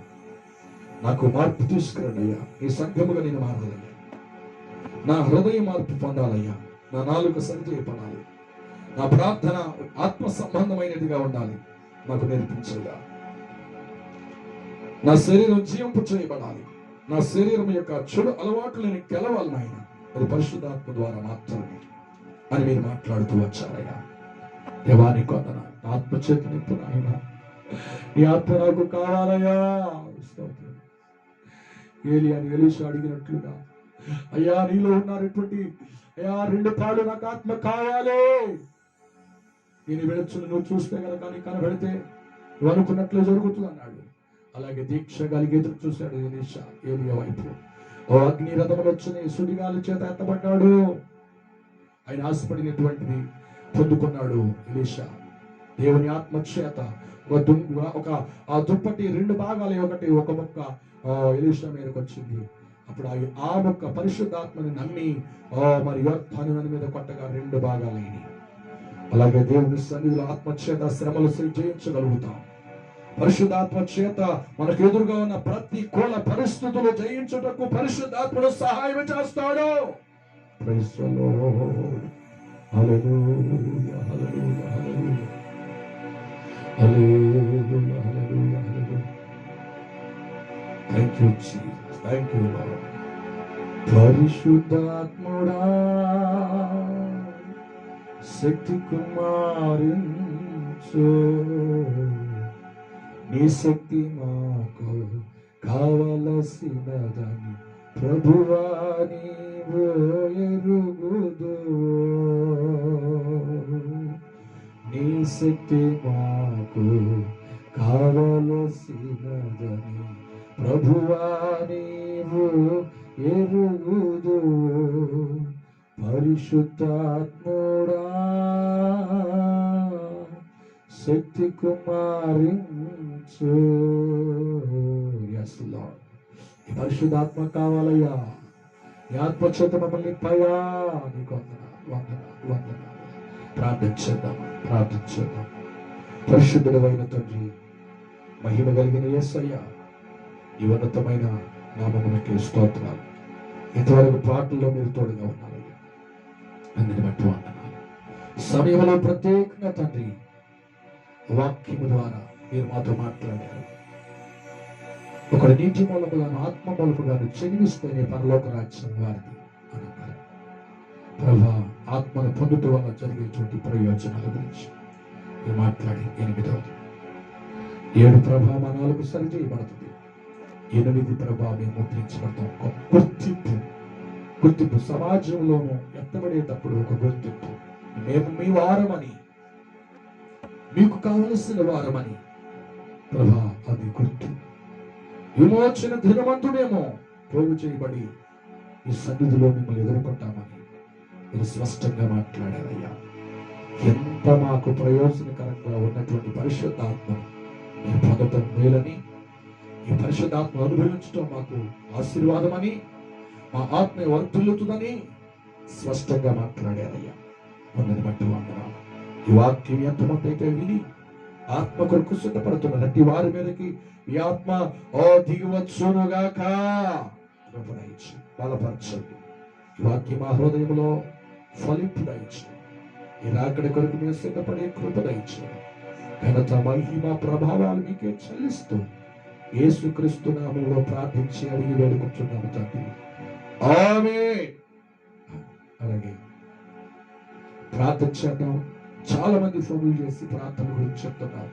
నాకు మార్పు తీసుకురండయ్యా, ఈ సంఘముగా నేను మారాలయ్యా, నా హృదయ మార్పు పొందాలయ్యా, నా నాలుక సరిచేయబడాలి, నా ప్రార్థన ఆత్మ సంబంధమైనదిగా ఉండాలి, నాకు నేర్పించయ్యా. నా శరీరం జీవింపు చేయబడాలి, నా శరీరం యొక్క చెడు అలవాట్లని గెలవాలి నాయన, అది పరిశుద్ధాత్మ ద్వారా మాత్రమే అని మీరు మాట్లాడుతూ వచ్చారయ్యా. దేవానికి వందనాలు. ఆత్మ చేతి నింపు నాయన, నీ ఆత్మ నాకు కావాలయ్యా. ఏలియాని ఎలీషా అడిగినట్లుగా అయ్యా నీలో ఉన్నటువంటి అయ్యా 2 తాళ్ళు నాకు ఆత్మ కావాలి. నేను వెళుచును, నువ్వు చూస్తే కనుక నీ కనబడితే నువ్వు అనుకున్నట్లు జరుగుతుంది అన్నాడు. అలాగే దీక్ష కలిగి ఎదురు చూశాడు ఎలీషా ఏలియా వైపు. ఓ అగ్ని రథములు వచ్చినాయి, సుడిగాలి చేత ఎత్తబడ్డాడు. ఆయన ఆశపడినటువంటిది పొందుకున్నాడు ఎలీషా. దేవుని ఆత్మ చేత ఒక ఆ దుప్పటి 2 భాగాలు, ఒక మొక్క ఎలీషా మీదకి వచ్చింది. అప్పుడు ఆ మొక్క పరిశుద్ధాత్మని నమ్మి మరి యోర్దాను నది మీద కొట్టగా 2 భాగాలైనవి. అలాగే దేవుని సన్నిధిలో ఆత్మ చేత శ్రమలు జయించగలుగుతాం. పరిశుద్ధాత్మ చేత మనకు ఎదురుగా ఉన్న ప్రతికూల పరిస్థితులు జయించుటకు పరిశుద్ధాత్ముడు సహాయం చేస్తాడు. Praise the lord. Hallelujah, hallelujah, hallelujah, hallelujah, hallelujah, hallelujah. Thank you Jesus, thank you lord. పరిశుద్ధాత్ముడా శక్తి కుమారించు, నీ శక్తి మాకు కావలసినదని ప్రభువా నీవు ఎరుగుదు. నీ శక్తి మాకు కావలసినదని ప్రభువా నీవు ఎరుగుదు. పరిశుద్ధాత్ముడా ఈ పరిశుద్ధాత్మ కావాలయ్యా. ఈ ఆత్మ చేత మమ్మల్ని పయా. నీకు వందనాలు. ప్రార్థించేద్దాం. పరిశుద్ధుడైన తండ్రి, మహిమ కలిగిన యేసయ్యా, ఈ ఉన్నతమైన నామమునకే స్తోత్రాలు. ఇంతవరకు పాటల్లో మీరు తోడుగా ఉన్నారయ్యా, అందుని బట్టి వందనాలు. సమయంలో ప్రత్యేకంగా తండ్రి వాక్యము ద్వారా మీరు మాతో మాట్లాడారు. ఒకడు నీటి మూలముగాను ఆత్మ మూలముగాను చెలిస్తేనే పరలోక రాజ్యం వారిది అన్నారు. ప్రభా, ఆత్మను పొందుట వల్ల జరిగేటువంటి ప్రయోజనాల గురించి మీరు మాట్లాడి 8వ 7 ప్రభా మా 4 సరి చేయబడుతుంది. 8 ప్రభా మేము ముద్రించబడతాం. ఒక గుర్తింపు సమాజంలోనూ ఎత్తబడేటప్పుడు ఒక గుర్తింపు. మేము మీ వారమని, మీకు కావలసిన వారమని ప్రభా, అది గుర్తు. విమోచన దినమందు మేము పోగు చేయబడి ఈ సన్నిధిలో మిమ్మల్ని ఎదుర్కొంటామని మీరు స్పష్టంగా మాట్లాడారయ్యా. ఎంత మాకు ప్రయోజనకరంగా ఉన్నటువంటి పరిశుద్ధాత్మను మేము పొందటం మేలని, ఈ పరిశుద్ధాత్మ అనుభవించడం మాకు ఆశీర్వాదమని, మా ఆత్మ వర్ధిల్లుతుందని స్పష్టంగా మాట్లాడారయ్యా. ఉన్నది బట్టి వందనాలు. ఈ వాక్యం ఎంతమంది అయితే విని ఆత్మ కొరకు సిద్ధపడుతున్నారు అట్టి వారి మీదకి ఈ ఆత్మ దిగివచ్చునుగాక. కృపదయించి బలపరచండి. ఈ వాక్యం మా హృదయంలో ఫలింపుదయించి ఈ రాకడ కొరకు మేము సిద్ధపడే కృపదయించండి. ఘనత, మహిమ, ప్రభావాలు మీకే చెల్లిస్తూ యేసుక్రీస్తు నామములో ప్రార్థించి అడిగి వేడుకుంటున్నాము తండ్రి, ఆమేన్. అలాగే ప్రార్థన చేద్దాం. చాలా మంది ఫోన్లు చేసి ప్రార్థన గురించి చెప్తున్నారు.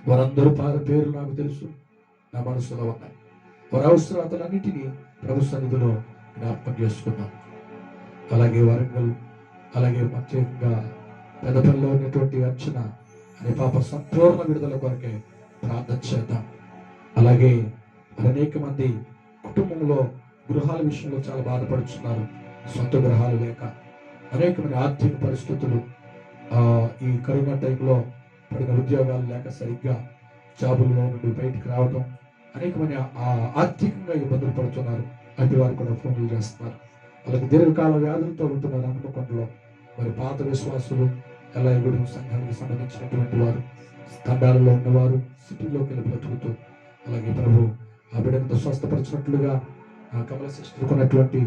వారందరూ పేర్లు నాకు తెలుసు, నా మనసులో ఉన్నాయి. వారి అవసరాలన్నిటినీ ప్రభు సన్నిధిలో జ్ఞాపకం చేసుకున్నాం. అలాగే వరంగల్, అలాగే ప్రత్యేకంగా పెద్దపల్లిలో ఉన్నటువంటి అర్చన అనే పాప సంపూర్ణ విడుదల కొరకే ప్రార్థన చేద్దాం. అలాగే అనేక మంది కుటుంబంలో గృహాల విషయంలో చాలా బాధపడుతున్నారు. సొంత గృహాలు లేక, అనేకమైన ఆర్థిక పరిస్థితులు, ఈ కరోనా టైంలో పడిన ఉద్యోగాలు లేక సరిగ్గా జాబుల్లో నుండి బయటికి రావడం, అనేకమైన ఆర్థికంగా ఇబ్బందులు పడుతున్నారు. అటు వారు కూడా ఫోన్లు చేస్తున్నారు. అలాగే దీర్ఘకాల వ్యాధులతో ఉంటున్నారు హనుమకొండలో. మరి పాత విశ్వాసులు, ఎల్లగూడెం సంఘానికి సంబంధించినటువంటి వారు, తండాలలో ఉన్నవారు, సిటీలోకి వెళ్ళి బ్రతుకుతూ, అలాగే ప్రభు ఆ బిడ్డను స్వస్థపరిచినట్లుగా, కమల శిష్యుకున్నటువంటి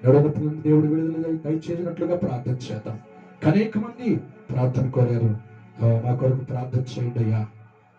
నడవనప్పుడు దేవుడు విడుదల దయచేసినట్లుగా ప్రార్థన చేద్దాం. అనేక మంది ప్రార్థన కోరారు, మా కొరకు ప్రార్థన చేయండి అయ్యా.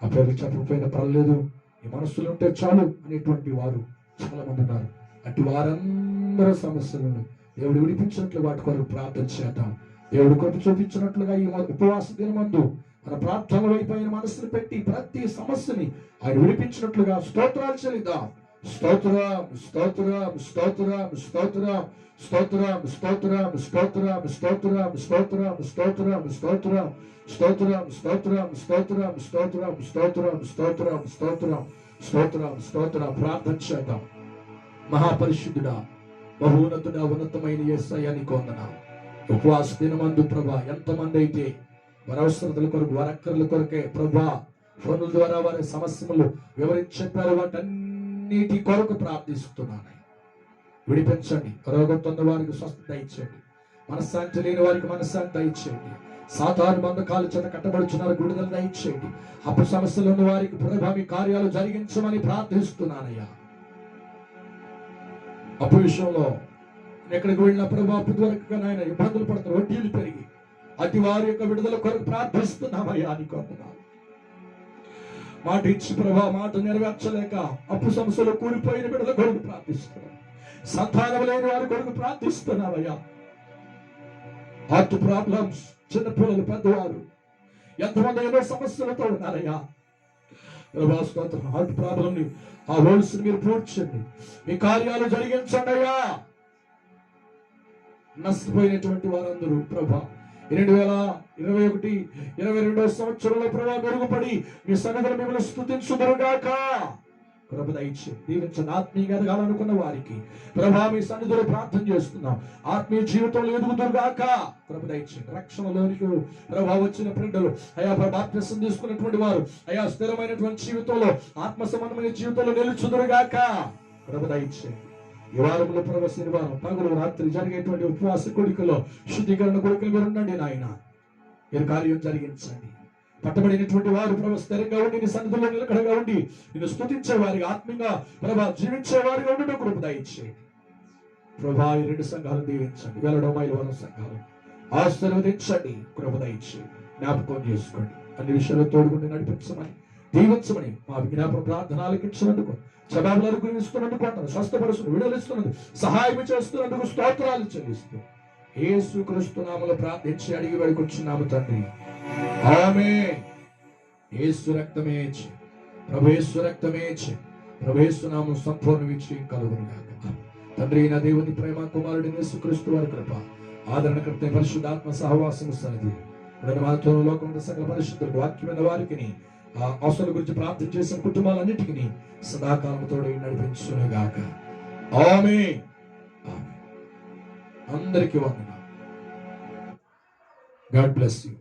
ఆ పేరు చెప్పకపోయినా పర్లేదు, ఈ మనస్సులు ఉంటే చాలు అనేటువంటి వారు చాలా మంది ఉన్నారు. అటు వారందరూ సమస్యలను దేవుడు విడిపించినట్లు వాటి కొరకు ప్రార్థన చేద్దాం. దేవుడు కృప చూపించినట్లుగా ఈ ఉపవాస దినమందు మన ప్రార్థన వైపు ఆయన మనసును పెట్టి ప్రతి సమస్యని ఆయన విడిపించినట్లుగా స్తోత్రాలు చెల్లిద్దాం. స్తోత్రం, స్తోత్రం, స్తోత్రం, స్తోత్రం, స్తోత్రం, స్తోత్రం, స్తోత్రం, స్తోత్రం, స్తోత్రం, స్తోత్రం, స్తోత్రం, స్తోత్రం, స్తోత్రం, స్తోత్రం, స్తోత్రం, స్తోత్రం, స్తోత్రం, స్తోత్రం, స్తోత్రం, స్తోత్రం. ప్రార్థన చేద్దాం. మహాపరిశుద్ధుడా, బహున్నతుడా, ఉన్నతమైన యేసయ్యా నీకు వందనాలు. ఉపవాస దినమందు ప్రభా ఎంతమంది అయితే వారి అవసరతల కొరకు, వారి అక్కర్ల కొరకే ప్రభా ఫోన్ల ద్వారా వారి సమస్యలు వివరించి చెప్పారు, వాటన్నిటి కొరకు ప్రార్థిస్తున్నాను. విడిపించండి. రోగంతో ఉన్న వారికి స్వస్థత ఇచ్చేయండి. మనశ్శాంతి లేని వారికి మనశ్శాంతి దయచేయండి. సాతాను బంధకాలు చేత కట్టబడుచున్నారు, విడుదల దయచేయండి. అప్పు సమస్యలు ఉన్న వారికి ప్రభా మీ కార్యాలు జరిగించమని ప్రార్థిస్తున్నానయ్యా. అప్పు విషయంలో ఎక్కడికి వెళ్ళిన ప్రభా అప్పు ద్వారా నాయన ఇబ్బందులు పడుతున్నారు, వడ్డీలు పెరిగి అతి వారి యొక్క విడుదల కొరకు ప్రార్థిస్తున్నామయ్యా. నీకు వందనాలు. మాట ఇచ్చి ప్రభా మాట నెరవేర్చలేక అప్పు సమస్యలు కూలిపోయిన బిడ్డల కొరకు ప్రార్థిస్తున్నాం. సంతానం లేని వారి కొరకు ప్రార్థిస్తున్నామయ్యా. హార్ట్ ప్రాబ్లమ్స్, చిన్నపిల్లలు, పెద్దవారు ఎంతమంది ఎన్నో సమస్యలతో ఉన్నారయ్యా. హార్ట్ ప్రాబ్లం ని, ఆ హోల్స్ మీరు పూడ్చండి, మీ కార్యాలు జరిగించండి అయ్యా. నష్టపోయినటువంటి వారందరూ ప్రభా 2021, 22 సంవత్సరంలో ప్రభా మెరుగుపడి మీ సన్నిధిలో మిమ్మల్ని స్తుతించుదురుగాక. కృప దయచేయండి. దీవించండి. ఆత్మీయంగా ఎదగాలనుకున్న వారికి ప్రభా మీ సన్నిధిలో ప్రార్థన చేస్తున్నాం. ఆత్మీయ జీవితంలో ఎదుగుదురుగాక. కృప దయచేయండి. రక్షణలోనికి ప్రభా వచ్చిన బిడ్డలు అయా బాప్తిసం తీసుకున్నటువంటి వారు అయా స్థిరమైనటువంటి జీవితంలో, ఆత్మ సంబంధమైన జీవితంలో నిలుచుదురుగాక. ప్రభు దయచేయండి. ఈ వారంలో ప్రభు శనివారం పగలు రాత్రి జరిగేటువంటి ఉపవాస కోడికలో శుద్ధీకరణ కోడికలు మీరు ఉండండి నాయన. మీరు కార్యం జరిగించండి. పట్టబడినటువంటి వారు ప్రభు స్థిరంగా ఉండి నీ సన్నిధిలో నిలకడగా ఉండి నిన్ను స్తుతించే వారిగా ఆత్మీయంగా ప్రభా జీవించే వారిగా ఉండడం కృప దయచేయండి. ప్రభా ఈ 2 సంఘాలు దీవించండి. వెళ్ళడం మైలవరం సంఘాలు ఆశీర్వదించండి. కృప దయచేయండి. జ్ఞాపకం చేసుకోండి. అన్ని విషయాలు తోడుకుండి నడిపించమని దీవించమని మా విజ్ఞాపన ప్రార్థన ఆలకించినందుకు జవాబులు అనుగ్రహిస్తున్నందుకు అంటారు. స్వస్థపరుస్తున్న విడుదలిస్తున్నందుకు సహాయం చేస్తున్నందుకు స్తోత్రాలు చెల్లిస్తూ యేసుక్రీస్తు నామములో ప్రార్థించి అడిగి వేడుకొచ్చున్నాము తండ్రి. ఆమేన్. యేసు రక్తమే ప్రభు యేసు రక్తమే ప్రభు యేసు నామములో సంపూర్ణ విజయం కలుగును గాక. తండ్రి నా దేవుని ప్రేమ కుమారుడి యేసుక్రీస్తు వారి కృప ఆదరణకర్త పరిశుద్ధాత్మ సహవాసము సన్నిధి మాతో లోకంలో సకల పరిశుద్ధులకు వాక్యమైన వారికి ఆ అవసరాల గురించి ప్రార్థన చేసిన కుటుంబాలన్నిటికీ సదాకాలంతో నడిపించును గాక. ఆమేన్. అందరికీ వందనాలు. God bless you.